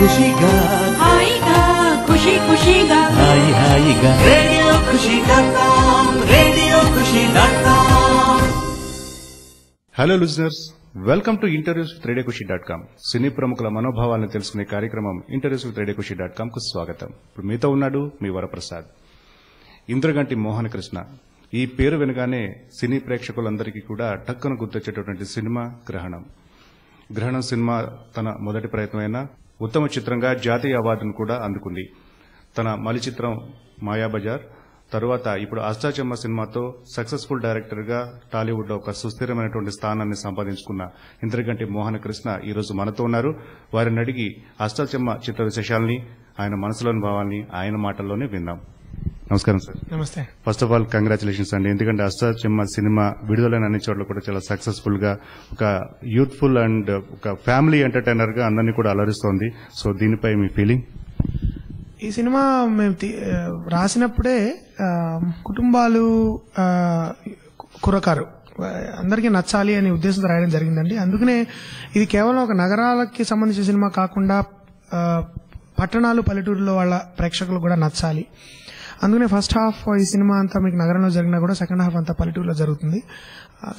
ఖుషిగా హాయిగా ఖుషి ఖుషిగా హాయిగా రేడియో ఖుషి.com రేడియో ఖుషి.com. Hello listeners, welcome to interviews with radio ఖుషి.com. సినీ ప్రముఖుల మనోభావాలను తెలుసుకునే కార్యక్రమం ఇంటర్వ్యూస్ విత్ రేడియో ఖుషి.com కు స్వాగతం. ఇప్పుడు మీతో ఉన్నాడు మీ వరప్రసాద్. ఇంద్రగంటి మోహన కృష్ణ ఈ పేరు వినగానే సినీ ప్రేక్షకులందరికీ కూడా టక్కున గుర్తొచ్చేటటువంటి సినిమా గ్రహణం. గ్రహణం సినిమా తన మొదటి ప్రయత్నమైన ఉత్తమ చిత్రంగా జాతీయ అవార్డును కూడా అందుకుంది. తన మలి చిత్రం మాయాబజార్ తరువాత ఇప్పుడు అష్టాచెమ్మ సినిమాతో సక్సెస్ఫుల్ డైరెక్టర్ గా టాలీవుడ్ లో ఒక సుస్థిరమైనటువంటి స్థానాన్ని సంపాదించుకున్న ఇంద్రగంటి మోహన కృష్ణ ఈ రోజు మనతో ఉన్నారు. వారిని అడిగి అష్టాచెమ్మ చిత్ర విశేషాలని, ఆయన మనసులోని భావాల్ని ఆయన మాటల్లోనే విందాం. నమస్కారం సార్. నమస్తే. ఫస్ట్ ఆఫ్ ఆల్ కంగ్రాచులేషన్స్ అండి. ఎందుకంటే అష్టాచెమ్మ సినిమా విడుదలైన అన్ని చోట్ల కూడా చాలా సక్సెస్ఫుల్ గా ఒక యూత్ఫుల్ అండ్ ఒక ఫ్యామిలీ ఎంటర్టైనర్ గా అందరినీ కూడా అలరిస్తోంది. సో దీనిపై మీ ఫీలింగ్? ఈ సినిమా మేము రాసినప్పుడే కుటుంబాలు కుర్రకారు అందరికీ నచ్చాలి అనే ఉద్దేశంతో రాయడం జరిగిందండి. అందుకనే ఇది కేవలం ఒక నగరాలకి సంబంధించిన సినిమా కాకుండా పట్టణాలు పల్లెటూరులో వాళ్ళ ప్రేక్షకులు కూడా నచ్చాలి. అందుకనే ఫస్ట్ హాఫ్ ఈ సినిమా అంతా మీకు నగరంలో జరిగినా కూడా సెకండ్ హాఫ్ అంతా పల్లెటూరులో జరుగుతుంది.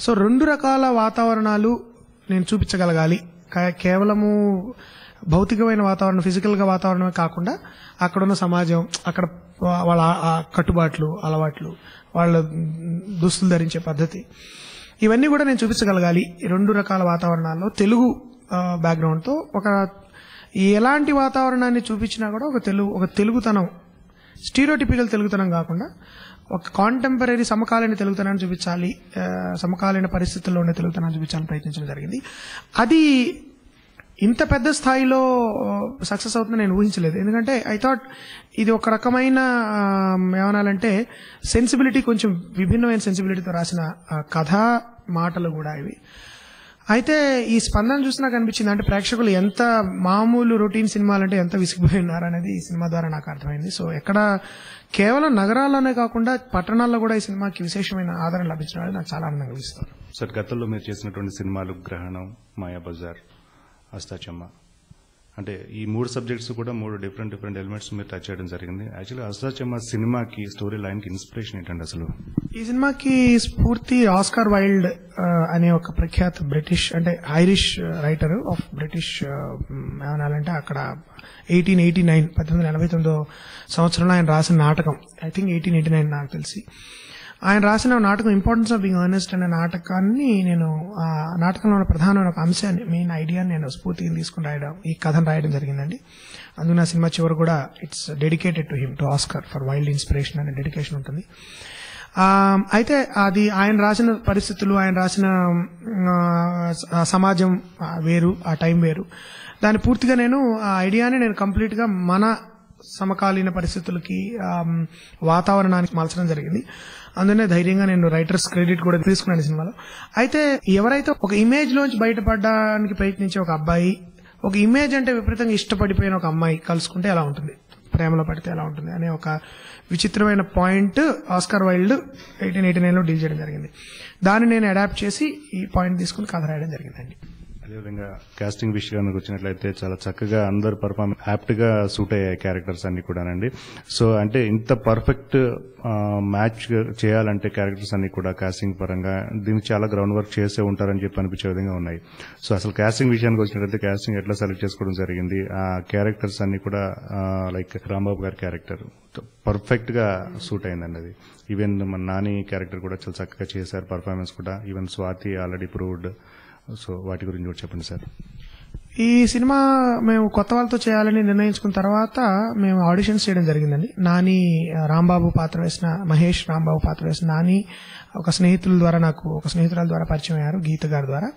సో రెండు రకాల వాతావరణాలు నేను చూపించగలగాలి. కేవలము భౌతికమైన వాతావరణం, ఫిజికల్ గా వాతావరణమే కాకుండా అక్కడున్న సమాజం, అక్కడ వాళ్ళ కట్టుబాట్లు, అలవాట్లు, వాళ్ళ దుస్తులు ధరించే పద్ధతి, ఇవన్నీ కూడా నేను చూపించగలగాలి. ఈ రెండు రకాల వాతావరణాల్లో తెలుగు బ్యాక్గ్రౌండ్ తో ఒక ఎలాంటి వాతావరణాన్ని చూపించినా కూడా ఒక తెలుగుతనం, స్టీరియోటిపికల్ తెలుగుతనం కాకుండా ఒక కాంటెంపరీ సమకాలీన తెలుగుతనాన్ని చూపించాలి, సమకాలీన పరిస్థితుల్లో ఉండే తెలుగుతనాన్ని చూపించాలని ప్రయత్నించడం జరిగింది. అది ఇంత పెద్ద స్థాయిలో సక్సెస్ అవుతుందని నేను ఊహించలేదు. ఎందుకంటే ఐ థాట్ ఇది ఒక రకమైన ఏమనాలంటే సెన్సిబిలిటీ, కొంచెం విభిన్నమైన సెన్సిబిలిటీతో రాసిన కథా మాటలు కూడా ఇవి. అయితే ఈ స్పందన చూసి నాకు అనిపించింది, అంటే ప్రేక్షకులు ఎంత మామూలు రొటీన్ సినిమాలంటే ఎంత విసిగిపోయి ఉన్నారు అనేది ఈ సినిమా ద్వారా నాకు అర్థమైంది. సో ఎక్కడ కేవలం నగరాల్లోనే కాకుండా పట్టణాల్లో కూడా ఈ సినిమాకి విశేషమైన ఆదరణ లభించడం నాకు చాలా ఆనందంగా అనిపిస్తుంది. సార్, గతంలో మీరు చేసినటువంటి సినిమాలు గ్రహణం, మాయాబజార్, అష్టాచెమ్మ, అంటే ఈ మూడు సబ్జెక్ట్స్ కూడా మూడు డిఫరెంట్ ఎలిమెంట్స్ మీరు టచ్ చేయడం జరిగింది. యాక్చువల్లీ అష్టాచెమ్మ సినిమాకి స్టోరీ లైన్ కి ఇన్స్పిరేషన్ ఏంటండి అసలు? ఈ సినిమాకి స్ఫూర్తి ఆస్కార్ వైల్డ్ అనే ఒక ప్రఖ్యాత బ్రిటిష్, అంటే ఐరిష్ రైటర్ ఆఫ్ బ్రిటిష్, ఏమనాలంటే అక్కడ 1889 సంవత్సరంలో ఆయన రాసిన నాటకం, ఐ థింక్ 1889 నాకు తెలిసి, ఆయన రాసిన నాటకం ఇంపార్టెన్స్ ఆఫ్ బీయింగ్ ఆనెస్ట్ అనే నాటకాన్ని నేను, ఆ నాటకంలో ఉన్న ప్రధానమైన ఒక అంశాన్ని, మెయిన్ ఐడియాని నేను స్ఫూర్తిగా తీసుకుని రాయడం, ఈ కథను రాయడం జరిగిందండి. అందుకు నా సినిమా చివరి కూడా it's dedicated to him, to Oscar for wild inspiration అనే డెడికేషన్ ఉంటుంది. అయితే అది ఆయన రాసిన పరిస్థితులు, ఆయన రాసిన సమాజం వేరు, ఆ టైం వేరు. దాన్ని పూర్తిగా నేను ఆ ఐడియాని నేను కంప్లీట్ గా మన సమకాలీన పరిస్థితులకి, వాతావరణానికి మలచడం జరిగింది. అందుకనే ధైర్యంగా నేను రైటర్స్ క్రెడిట్ కూడా తీసుకున్నాను ఈ సినిమాలో. అయితే ఎవరైతే ఒక ఇమేజ్ లోంచి బయటపడడానికి ప్రయత్నించే ఒక అబ్బాయి, ఒక ఇమేజ్ అంటే విపరీతంగా ఇష్టపడిపోయిన ఒక అమ్మాయి కలుసుకుంటే ఎలా ఉంటుంది, ప్రేమలో పడితే ఎలా ఉంటుంది అనే ఒక విచిత్రమైన పాయింట్ ఆస్కార్ వైల్డ్ 1889లో డీల్ చేయడం జరిగింది. దాన్ని నేను అడాప్ట్ చేసి ఈ పాయింట్ తీసుకుని కథ రాయడం జరిగిందండి. అదేవిధంగా కాస్టింగ్ విషయానికి వచ్చినట్లయితే చాలా చక్కగా అందరు పర్ఫార్మెన్స్ యాప్ట్ గా సూట్ అయ్యాయి క్యారెక్టర్స్ అన్ని కూడానండి. సో అంటే ఇంత పర్ఫెక్ట్ మ్యాచ్ చేయాలంటే క్యారెక్టర్స్ అన్ని కూడా కాస్టింగ్ పరంగా దీనికి చాలా గ్రౌండ్ వర్క్ చేసే ఉంటారని చెప్పి అనిపించే విధంగా ఉన్నాయి. సో అసలు కాస్టింగ్ విషయానికి వచ్చినట్లయితే కాస్టింగ్ ఎట్లా సెలెక్ట్ చేసుకోవడం జరిగింది? ఆ క్యారెక్టర్స్ అన్ని కూడా లైక్ రాంబాబు గారి క్యారెక్టర్ పర్ఫెక్ట్ గా సూట్ అయిందండి. అది ఈవెన్ మన నాని క్యారెక్టర్ కూడా చాలా చక్కగా చేశారు, పర్ఫార్మెన్స్ కూడా. Even Swathi already proved. So వాటి గురించి కూడా చెప్పండి సార్. ఈ సినిమా మేము కొత్త వాళ్ళతో చేయాలని నిర్ణయించుకున్న తర్వాత మేము ఆడిషన్స్ చేయడం జరిగిందండి. నాని రాంబాబు పాత్ర వేసిన, మహేష్ రాంబాబు పాత్ర వేసిన నాని ఒక స్నేహితురాల ద్వారా పరిచయం అయ్యారు, గీత గారి ద్వారా.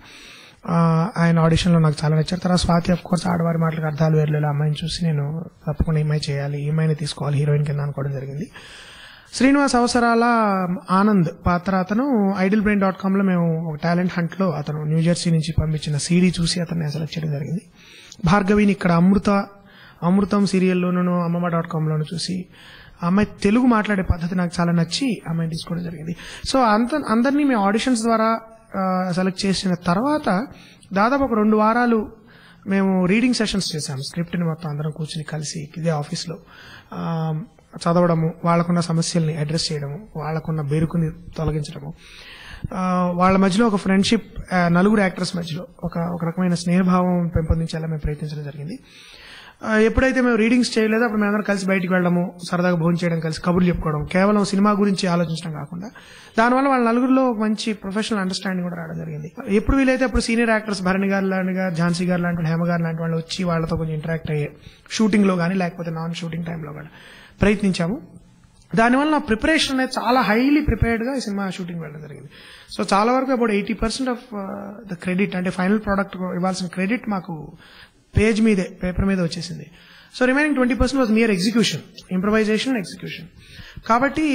ఆయన ఆడిషన్ లో నాకు చాలా నచ్చారు. తర్వాత స్వాతి ఆఫ్ కోర్స్ ఆడవారి మాటలకు అర్థాలు వేర్లేలా అమ్మాయిని చూసి నేను తప్పకుండా ఈ అమ్మాయి చేయాలి, ఈ అమ్మాయిని తీసుకోవాలి హీరోయిన్ కింద అనుకోవడం జరిగింది. శ్రీనివాస్ అవసరాల ఆనంద్ పాత్ర, అతను idlebrain.com లో మేము ఒక టాలెంట్ హంట్ లో అతను న్యూజెర్సీ నుంచి పంపించిన సీడీ చూసి అతన్ని సెలెక్ట్ చేయడం జరిగింది. భార్గవిని ఇక్కడ అమృతం సీరియల్లోనూ అమ్మమ్మ.com లోను చూసి అమ్మాయి తెలుగు మాట్లాడే పద్ధతి నాకు చాలా నచ్చి అమ్మాయిని తీసుకోవడం జరిగింది. సో అందరినీ మేము ఆడిషన్స్ ద్వారా సెలెక్ట్ చేసిన తర్వాత దాదాపు ఒక 2 వారాలు మేము రీడింగ్ సెషన్స్ చేశాము. స్క్రిప్ట్ ని మొత్తం అందరం కూర్చుని కలిసి ఇదే ఆఫీస్లో చదవడము, వాళ్ళకున్న సమస్యల్ని అడ్రస్ చేయడము, వాళ్ళకున్న బెరుకుని తొలగించడము, వాళ్ళ మధ్యలో ఒక ఫ్రెండ్షిప్, నలుగురు యాక్టర్స్ మధ్యలో ఒక రకమైన స్నేహభావం పెంపొందించేలా మేము ప్రయత్నించడం జరిగింది. ఎప్పుడైతే మేము రీడింగ్స్ చేయలేదో అప్పుడు మేము అందరం కలిసి బయటికి వెళ్ళడము, సరదాగా భోజనం చేయడం, కలిసి కబుర్లు చెప్పుకోవడం, కేవలం సినిమా గురించి ఆలోచించడం కాకుండా దానివల్ల వాళ్ళ నలుగురిలో మంచి ప్రొఫెషనల్ అండర్స్టాండింగ్ కూడా రావడం జరిగింది. ఎప్పుడు వీలైతే అప్పుడు సీనియర్ యాక్టర్స్ భరణి గారు లాంటిగా, ఝాన్సీ గారు లాంటి వాళ్ళు, హేమ గారు లాంటి వాళ్ళు వచ్చి వాళ్ళతో కొంచెం ఇంటరాక్ట్ అయ్యే షూటింగ్ లో కానీ లేకపోతే నాన్ షూటింగ్ టైంలో కానీ ప్రయత్నించాము. దానివల్ల నా ప్రిపరేషన్ అనేది చాలా హైలీ ప్రిపేర్డ్ గా ఈ సినిమా షూటింగ్ వెళ్ళడం జరిగింది. సో చాలా వరకు అబౌట్ 80% ఆఫ్ ద క్రెడిట్, అంటే ఫైనల్ ప్రోడక్ట్ ఇవ్వాల్సిన క్రెడిట్ మాకు పేజ్ మీదే, పేపర్ మీద వచ్చేసింది. So remaining 20% was mere execution, improvisation, execution. కాబట్టి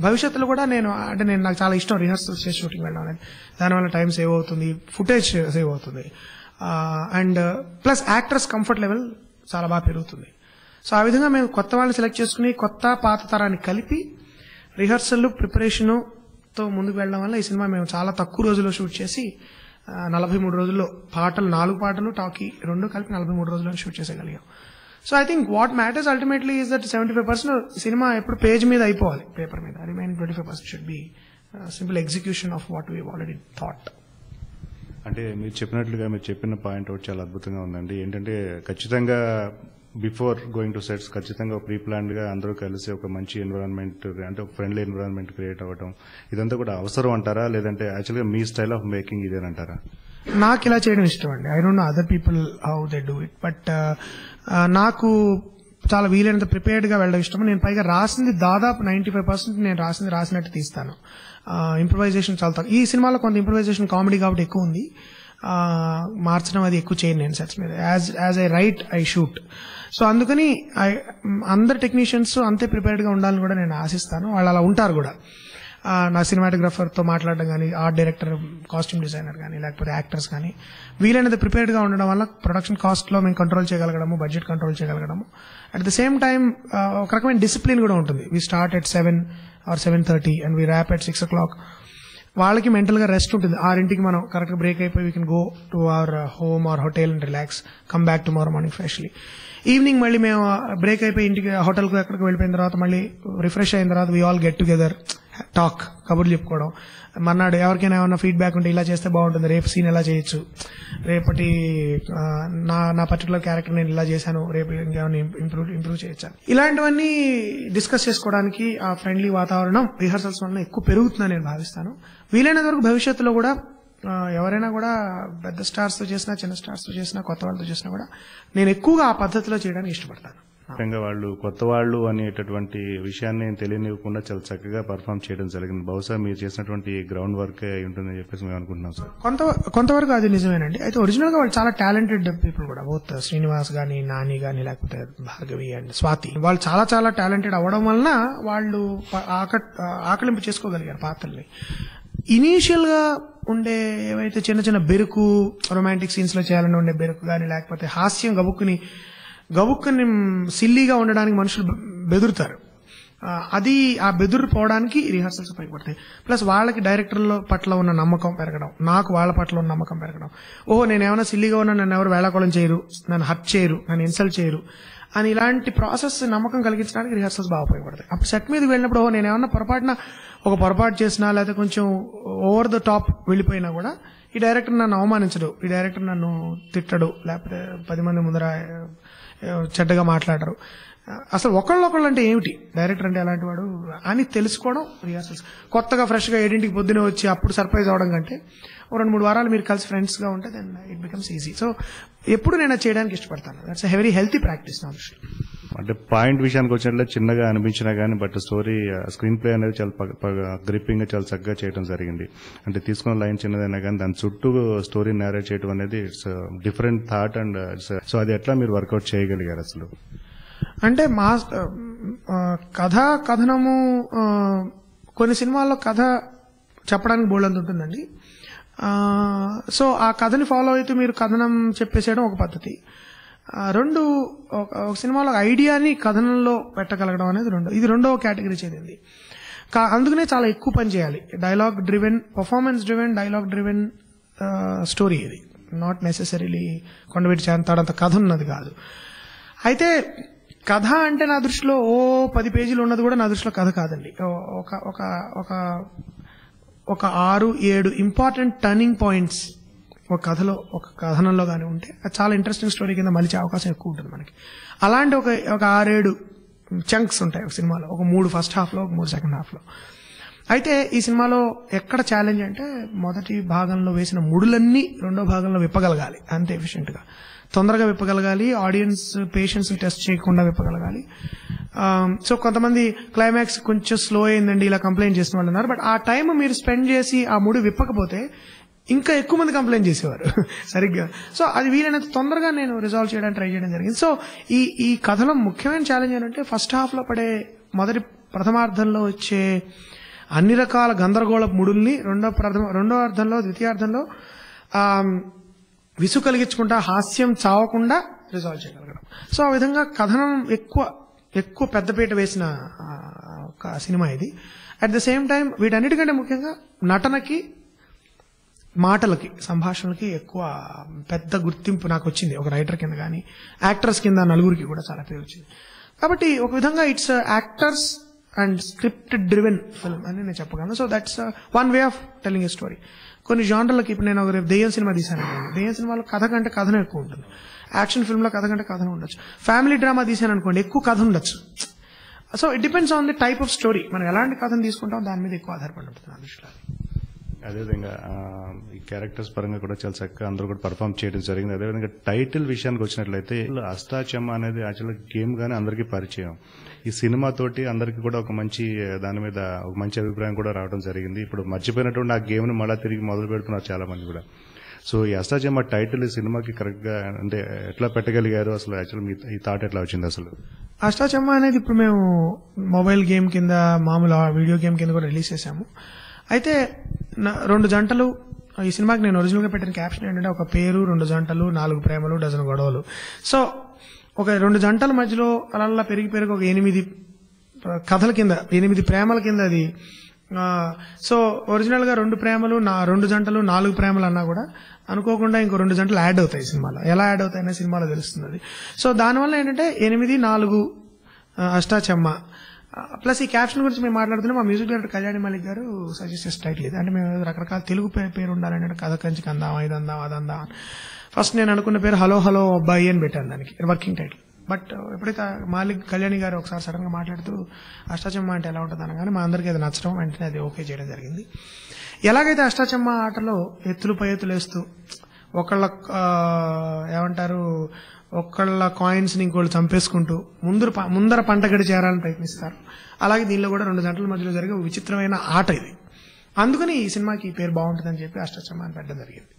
భవిష్యత్తులో కూడా నాకు చాలా ఇష్టం రిహర్సల్స్ చేసి షూటింగ్ వెళ్ళడం అనేది. దానివల్ల టైం సేవ్ అవుతుంది, ఫుటేజ్ సేవ్ అవుతుంది, and plus actors comfort level చాలా బాగా పెరుగుతుంది. సో ఆ విధంగా మేము కొత్త వాళ్ళని సెలెక్ట్ చేసుకుని కొత్త పాత తరాన్ని కలిపి రిహర్సల్ ప్రిపరేషన్ తో ముందుకు వెళ్ళడం వల్ల ఈ సినిమా మేము చాలా తక్కువ రోజుల్లో షూట్ చేసి 43 రోజుల్లో పాటలు 4 పాటలు టాకీ 2 కలిపి 43 రోజుల్లో షూట్ చేసేయగలిగాం. So I think what matters ultimately is that 75% cinema ఎప్పుడు పేజ్ మీద అయిపోవాలి, పేపర్ మీద. Remaining 25% should be simple execution of what we already thought. అంటే మీరు చెప్పినట్లుగా మీరు చెప్పిన పాయింట్ అవుట్ చాలా అద్భుతంగా ఉందండి. ఏంటంటే ఖచ్చితంగా బిఫోర్ గోయింగ్ టు సెట్స్ ఖచ్చితంగా ప్రీ ప్లాన్డ్ గా అందరూ కలిసి ఒక మంచి ఎన్విరాన్మెంట్, అంటే ఒక ఫ్రెండ్లీ ఎన్విరాన్మెంట్ క్రియేట్ అవ్వడం, ఇదంతా కూడా అవసరం అంటారా, లేదంటే యాక్చువల్గా మీ స్టైల్ ఆఫ్ మేకింగ్ ఇదేనంటారా? నాకు ఇలా చేయడం ఇష్టం అండి. I don't know other people how they do it, but నాకు చాలా వీలైనంత ప్రిపేర్డ్ గా వెళ్ళడం ఇష్టం. నేను పైగా రాసింది దాదాపు 95% నేను రాసినట్టు తీస్తాను. ఇంప్రవైజేషన్ చాలా తక్కువ. ఈ సినిమాలో కొంత ఇంప్రవైజేషన్ కామెడీ కాబట్టి ఎక్కువ ఉంది, మార్చడం అది ఎక్కువ చేయను నేను సెట్స్ మీద. As I right I shoot. So అందుకని అందరు టెక్నీషియన్స్ అంతే ప్రిపేర్డ్ గా ఉండాలని కూడా నేను ఆశిస్తాను. వాళ్ళు అలా ఉంటారు కూడా. నా సినిమాటోగ్రఫర్ తో మాట్లాడడం కానీ, ఆర్ట్ డైరెక్టర్, కాస్ట్యూమ్ డిజైనర్ కానీ, లేకపోతే యాక్టర్స్ కానీ వీలైనంత ప్రిపేర్డ్ గా ఉండడం వల్ల ప్రొడక్షన్ కాస్ట్ లో మేము కంట్రోల్ చేయగలగడము, బడ్జెట్ కంట్రోల్ చేయగలగడము. అట్ ద సేమ్ టైం ఒక రకమైన డిసిప్లిన్ కూడా ఉంటుంది. We start at 7 or 7:30 and we wrap at 6 o'clock. వాళ్ళకి మెంటల్ గా రెస్ట్ ఉంటుంది. 6 మనం కరెక్ట్ గా బ్రేక్ అయిపోయి we can go to our home or hotel and relax, come back tomorrow morning freshly. Evening మళ్ళీ మేము బ్రేక్ అయిపోయి ఇంటికి హోటల్ కు ఎక్కడికి వెళ్ళిపోయిన తర్వాత మళ్ళీ రిఫ్రెష్ అయిన తర్వాత we all get together, talk, కబుర్లు చెప్పుకోవడం. మన్నాడు ఎవరికైనా ఏమైనా ఫీడ్బ్యాక్ ఉంటే ఇలా చేస్తే బాగుంటుంది, రేపు సీన్ ఎలా చేయొచ్చు, రేపటి నా పర్టికులర్ క్యారెక్టర్ నేను ఇలా చేశాను, రేపు ఇంకేమైనా ఇంప్రూవ్ చేయొచ్చు, ఇలాంటివన్నీ డిస్కస్ చేసుకోవడానికి ఆ ఫ్రెండ్లీ వాతావరణం రిహర్సల్స్ వల్ల ఎక్కువ పెరుగుతుందని నేను భావిస్తాను. వీలైనంత వరకు భవిష్యత్తులో కూడా ఎవరైనా కూడా పెద్ద స్టార్స్ తో చేసినా, చిన్న స్టార్స్ తో చేసినా, కొత్త వాళ్ళతో చేసినా కూడా నేను ఎక్కువగా ఆ పద్ధతిలో చేయడానికి ఇష్టపడతాను. ముఖ్యంగా వాళ్ళు కొత్త వాళ్ళు అనేటటువంటి విషయాన్ని తెలియనివ్వకుండా చాలా చక్కగా పర్ఫామ్ చేయడం జరిగింది. బహుశా మీరు చేసినటువంటి గ్రౌండ్ వర్క్ ఉంటుందని చెప్పేసి మేము అనుకుంటున్నాం సార్. కొంతవరకు అది నిజమేనండి. అయితే ఒరిజినల్ గా వాళ్ళు చాలా టాలెంటెడ్ పీపుల్ కూడా, బోత్ శ్రీనివాస్ గానీ, నాని గానీ, లేకపోతే భార్గవి అండ్ స్వాతి, వాళ్ళు చాలా చాలా టాలెంటెడ్ అవ్వడం వలన వాళ్ళు ఆకలింపు చేసుకోగలిగారు పాత్రల్ని. ఇనీషియల్ గా ఉండే ఏవైతే చిన్న చిన్న బెరుకు, రొమాంటిక్ సీన్స్ లో చేయాలని ఉండే బెరుకు గానీ, లేకపోతే హాస్యం గబుక్కుని సిల్లీగా ఉండడానికి మనుషులు బెదురుతారు. అది ఆ బెదురు పోవడానికి రిహర్సల్స్ ఉపయోగపడతాయి. ప్లస్ వాళ్ళకి డైరెక్టర్ల పట్ల ఉన్న నమ్మకం పెరగడం, నాకు వాళ్ళ పట్ల ఉన్న నమ్మకం పెరగడం. ఓహో, నేను ఏమైనా సిల్లీగా ఉన్నా నన్ను ఎవరు వేళాకోళం చేయరు, నన్ను హర్ట్ చేయరు, నన్ను ఇన్సల్ట్ చేయరు అని ఇలాంటి ప్రాసెస్ నమ్మకం కలిగించడానికి రిహర్సల్స్ బాగా ఉపయోగపడతాయి. అప్పుడు సెట్ మీదకి వెళ్ళినప్పుడు నేను ఏమన్నా పొరపాటు చేసినా, లేకపోతే కొంచెం ఓవర్ ద టాప్ వెళ్ళిపోయినా కూడా ఈ డైరెక్టర్ నన్ను అవమానించడు, ఈ డైరెక్టర్ నన్ను తిట్టడు, లేకపోతే 10 మంది ముందర చెడ్డగా మాట్లాడరు. అసలు ఒకళ్ళొకళ్ళు అంటే ఏమిటి, డైరెక్టర్ అంటే ఎలాంటి వాడు అని తెలుసుకోవడం రిహర్సల్స్. కొత్తగా ఫ్రెష్ గా 7ంటికి పొద్దునే వచ్చి అప్పుడు సర్ప్రైజ్ అవడం కంటే 2-3 వారాలు మీరు కలిసి ఫ్రెండ్స్ గా ఉంటే then it becomes easy. So ఎప్పుడు నేను అది చేయడానికి ఇష్టపడతాను. That's a very healthy practice నా దృష్టిలో. అంటే పాయింట్ విషయానికి వచ్చినట్లే చిన్నగా అనిపించినా గానీ, బట్ స్టోరీ స్క్రీన్ ప్లే అనేది చాలా గ్రిప్పింగ్ గా చాలా చక్కగా చేయడం జరిగింది. అంటే తీసుకున్న లైన్ చిన్నదైనా కానీ దాని చుట్టూ స్టోరీ నేరేట్ చేయడం అనేది it's different thought. And so అది ఎట్లా మీరు వర్కౌట్ చేయగలిగారు అసలు? అంటే మా కథనము కొన్ని సినిమాల్లో కథ చెప్పడానికి బోల్డంత ఉంటుందండి. సో ఆ కథని ఫాలో అయితే మీరు కథనం చెప్పేసేయడం ఒక పద్ధతి. 2 ఒక సినిమాలో ఐడియాని కథనంలో పెట్టగలగడం అనేది ఇది రెండవ కేటగిరీ చెందింది. అందుకనే చాలా ఎక్కువ పని చేయాలి. Dialogue driven, performance driven, dialogue driven story ఇది. నాట్ నెసెసరీలీ కొండవీటి చేస్తాడంత కథ ఉన్నది కాదు. అయితే కథ అంటే నా దృష్టిలో 10 పేజీలు ఉన్నది కూడా నా దృష్టిలో కథ కాదండి. ఒక 6-7 ఇంపార్టెంట్ టర్నింగ్ పాయింట్స్ ఒక కథలో, ఒక కథనంలో కానీ ఉంటే అది చాలా ఇంట్రెస్టింగ్ స్టోరీ కింద మలిచే అవకాశం ఎక్కువ ఉంటుంది మనకి. అలాంటి ఒక 6-7 చంక్స్ ఉంటాయి ఒక సినిమాలో, ఒక 3 ఫస్ట్ హాఫ్లో, ఒక 3 సెకండ్ హాఫ్లో. అయితే ఈ సినిమాలో ఎక్కడ ఛాలెంజ్ అంటే మొదటి భాగంలో వేసిన ముడులన్నీ రెండో భాగంలో విప్పగలగాలి అంతే ఎఫిషియెంట్ గా, తొందరగా విప్పగలగాలి, ఆడియన్స్ పేషెన్స్ టెస్ట్ చేయకుండా విప్పగలగాలి. సో కొంతమంది క్లైమాక్స్ కొంచెం స్లో అయిందండి ఇలా కంప్లైంట్ చేసిన వాళ్ళు ఉన్నారు. బట్ ఆ టైం మీరు స్పెండ్ చేసి ఆ ముడి విప్పకపోతే ఇంకా ఎక్కువ మంది కంప్లైంట్ చేసేవారు సరిగ్గా. సో అది వీలైనంత తొందరగా నేను రిజాల్వ్ చేయడానికి ట్రై చేయడం జరిగింది. సో ఈ కథలో ముఖ్యమైన ఛాలెంజ్ ఏంటంటే ఫస్ట్ హాఫ్ లో పడే ప్రథమార్థంలో వచ్చే అన్ని రకాల గందరగోళ ముడుల్ని రెండో అర్థంలో, ద్వితీయార్థంలో విసు కలిగించకుండా, హాస్యం చావకుండా రిజాల్వ్ చేయగలగడం. సో ఆ విధంగా కథనం ఎక్కువ పెద్దపీట వేసిన ఒక సినిమా ఇది. అట్ ద సేమ్ టైం వీటన్నిటికంటే ముఖ్యంగా నటనకి, మాటలకి, సంభాషణలకి ఎక్కువ పెద్ద గుర్తింపు నాకు వచ్చింది ఒక రైటర్ కింద కానీ, యాక్టర్స్ కింద నలుగురికి కూడా చాలా పేరు వచ్చింది. కాబట్టి ఒక విధంగా it's actors and script driven film అని నేను చెప్పగలను. So that's one way of telling A story. కొన్ని జానర్లకి ఇప్పుడు నేను ఒక దెయ్యం సినిమా తీశాను, దెయ్యం సినిమాలో కథ కంటే కథనం ఎక్కువ ఉంటుంది. యాక్షన్ ఫిల్మ్ లో కథ కంటే కథనం ఉండొచ్చు. ఫ్యామిలీ డ్రామా తీశాను అనుకోండి, ఎక్కువ కథ ఉండొచ్చు. So it depends on the type of story. మనం ఎలాంటి కథను తీసుకుంటాం దాని మీద ఎక్కువ ఆధారపడి ఉంటుంది నా దృష్టిలో. అదేవిధంగా ఈ క్యారెక్టర్స్ పరంగా కూడా చాలా చక్కగా అందరూ కూడా పర్ఫామ్ చేయడం జరిగింది. అదేవిధంగా టైటిల్ విషయానికి వచ్చినట్లయితే అష్టాచెమ్మ అనేది యాక్చువల్గా గేమ్ గానే అందరికీ పరిచయం. ఈ సినిమా తోటి అందరికీ కూడా ఒక మంచి దాని మీద ఒక మంచి అభిప్రాయం కూడా రావడం జరిగింది. ఇప్పుడు మర్చిపోయినటువంటి ఆ గేమ్ ని మళ్ళీ తిరిగి మొదలు పెడుతున్నారు చాలా మంది కూడా. సో ఈ అష్టాచెమ్మ టైటిల్ ఈ సినిమాకి కరెక్ట్ గా అంటే ఎట్లా పెట్టగలిగారు, అసలు యాక్చువల్ ఈ థాట్ ఎట్లా వచ్చింది అసలు? అష్టాచెమ్మ అనేది ఇప్పుడు మేము మొబైల్ గేమ్ కింద, మామూలు వీడియో గేమ్ కింద కూడా రిలీజ్ చేశాము. అయితే 2 జంటలు, ఈ సినిమాకి నేను ఒరిజినల్ గా పెట్టిన క్యాప్షన్ ఏంటంటే ఒక పేరు, 2 జంటలు, 4 ప్రేమలు, డజన్ గొడవలు. సో ఒక 2 జంటల మధ్యలో అలా పెరిగి ఒక 8 కథల కింద, 8 ప్రేమల కింద అది. సో ఒరిజినల్ గా 2 ప్రేమలు, 2 జంటలు, 4 ప్రేమలు అన్నా కూడా అనుకోకుండా ఇంకో 2 జంటలు యాడ్ అవుతాయి సినిమాలో. ఎలా యాడ్ అవుతాయనే సినిమాలో తెలుస్తుంది అది. సో దానివల్ల ఏంటంటే 8, 4 అష్టాచెమ్మ. ప్లస్ ఈ క్యాప్షన్ గురించి మేము మాట్లాడుతున్నాం, మా మ్యూజిక్ డైరెక్టర్ కళ్యాణి మలిక్ గారు సజెస్ట్ చేసే టైటిల్ ఇది. అంటే మేము రకరకాల తెలుగు పేరు ఉండాలంటే కథ కంచికి అందాం, ఇది అందాం, అది అందాం. ఫస్ట్ నేను అనుకున్న పేరు హలో హలో అబ్బాయి అని పెట్టాను దానికి వర్కింగ్ టైటిల్. బట్ ఎప్పుడైతే మాలిక్ కళ్యాణి గారు ఒకసారి సడన్ గా మాట్లాడుతూ అష్టాచెమ్మ అంటే ఎలా ఉంటుంది అనగానే మా అందరికీ అది నచ్చడం, వెంటనే అది ఓకే చేయడం జరిగింది. ఎలాగైతే అష్టాచెమ్మ ఆటలో ఎత్తులు పై ఎత్తులు వేస్తూ ఒకళ్ళ కాయిన్స్ ని ఇంకోళ్ళు చంపేసుకుంటూ ముందర పంటగడి చేరాలని ప్రయత్నిస్తారు, అలాగే దీనిలో కూడా 2 జంటల మధ్యలో జరిగే విచిత్రమైన ఆట ఇది. అందుకని ఈ సినిమాకి పేరు బాగుంటుందని చెప్పి అష్టాచెమ్మ అని పెట్టడం జరిగింది.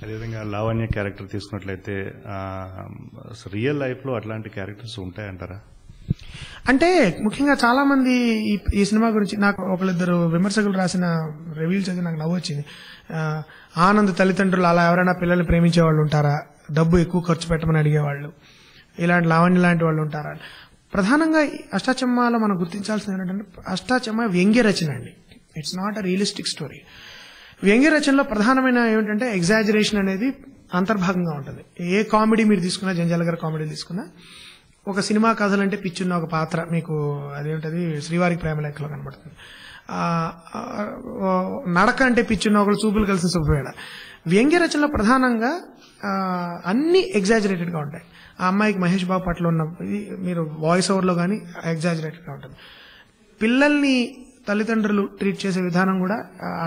అదేవిధంగా లావణ్య క్యారెక్టర్ తీసుకున్నట్లయితే రియల్ లైఫ్ లో అట్లాంటి క్యారెక్టర్స్ ఉంటాయంటారా? అంటే ముఖ్యంగా చాలా మంది ఈ సినిమా గురించి నాకు ఒకళ్ళిద్దరు విమర్శకులు రాసిన రివ్యూలు చదివి నాకు నవ్వు వచ్చింది. ఆనంద్ తల్లిదండ్రులు అలా ఎవరైనా పిల్లల్ని ప్రేమించే వాళ్ళు ఉంటారా, డబ్బు ఎక్కువ ఖర్చు పెట్టమని అడిగేవాళ్ళు, ఇలాంటి లావణ్య లాంటి వాళ్ళు ఉంటారా? ప్రధానంగా అష్టాచెమ్మలో మనం గుర్తించాల్సింది ఏంటంటే అష్టాచెమ్మ వ్యంగ్య రచన అండి. It's not a realistic story. వ్యంగ్య రచనలో ప్రధానమైన ఏమిటంటే ఎగ్జాజరేషన్ అనేది అంతర్భాగంగా ఉంటుంది. ఏ కామెడీ మీరు తీసుకున్నా, జంజాల గారి కామెడీ తీసుకున్నా, ఒక సినిమా కథలంటే పిచ్చున్న ఒక పాత్ర మీకు అదేంటది శ్రీవారికి ప్రేమ లెక్కలో కనబడుతుంది. నడక అంటే పిచ్చున్న ఒకళ్ళు చూపులు కలిసిన సుబ్బేడ. వ్యంగ్య రచనలో ప్రధానంగా అన్ని ఎగ్జాజరేటెడ్ గా ఉంటాయి. ఆ అమ్మాయికి మహేష్ బాబు పట్ల ఉన్న మీరు వాయిస్ ఓవర్ లో గానీ ఎగ్జాజరేటెడ్ గా ఉంటుంది. పిల్లల్ని తల్లిదండ్రులు ట్రీట్ చేసే విధానం కూడా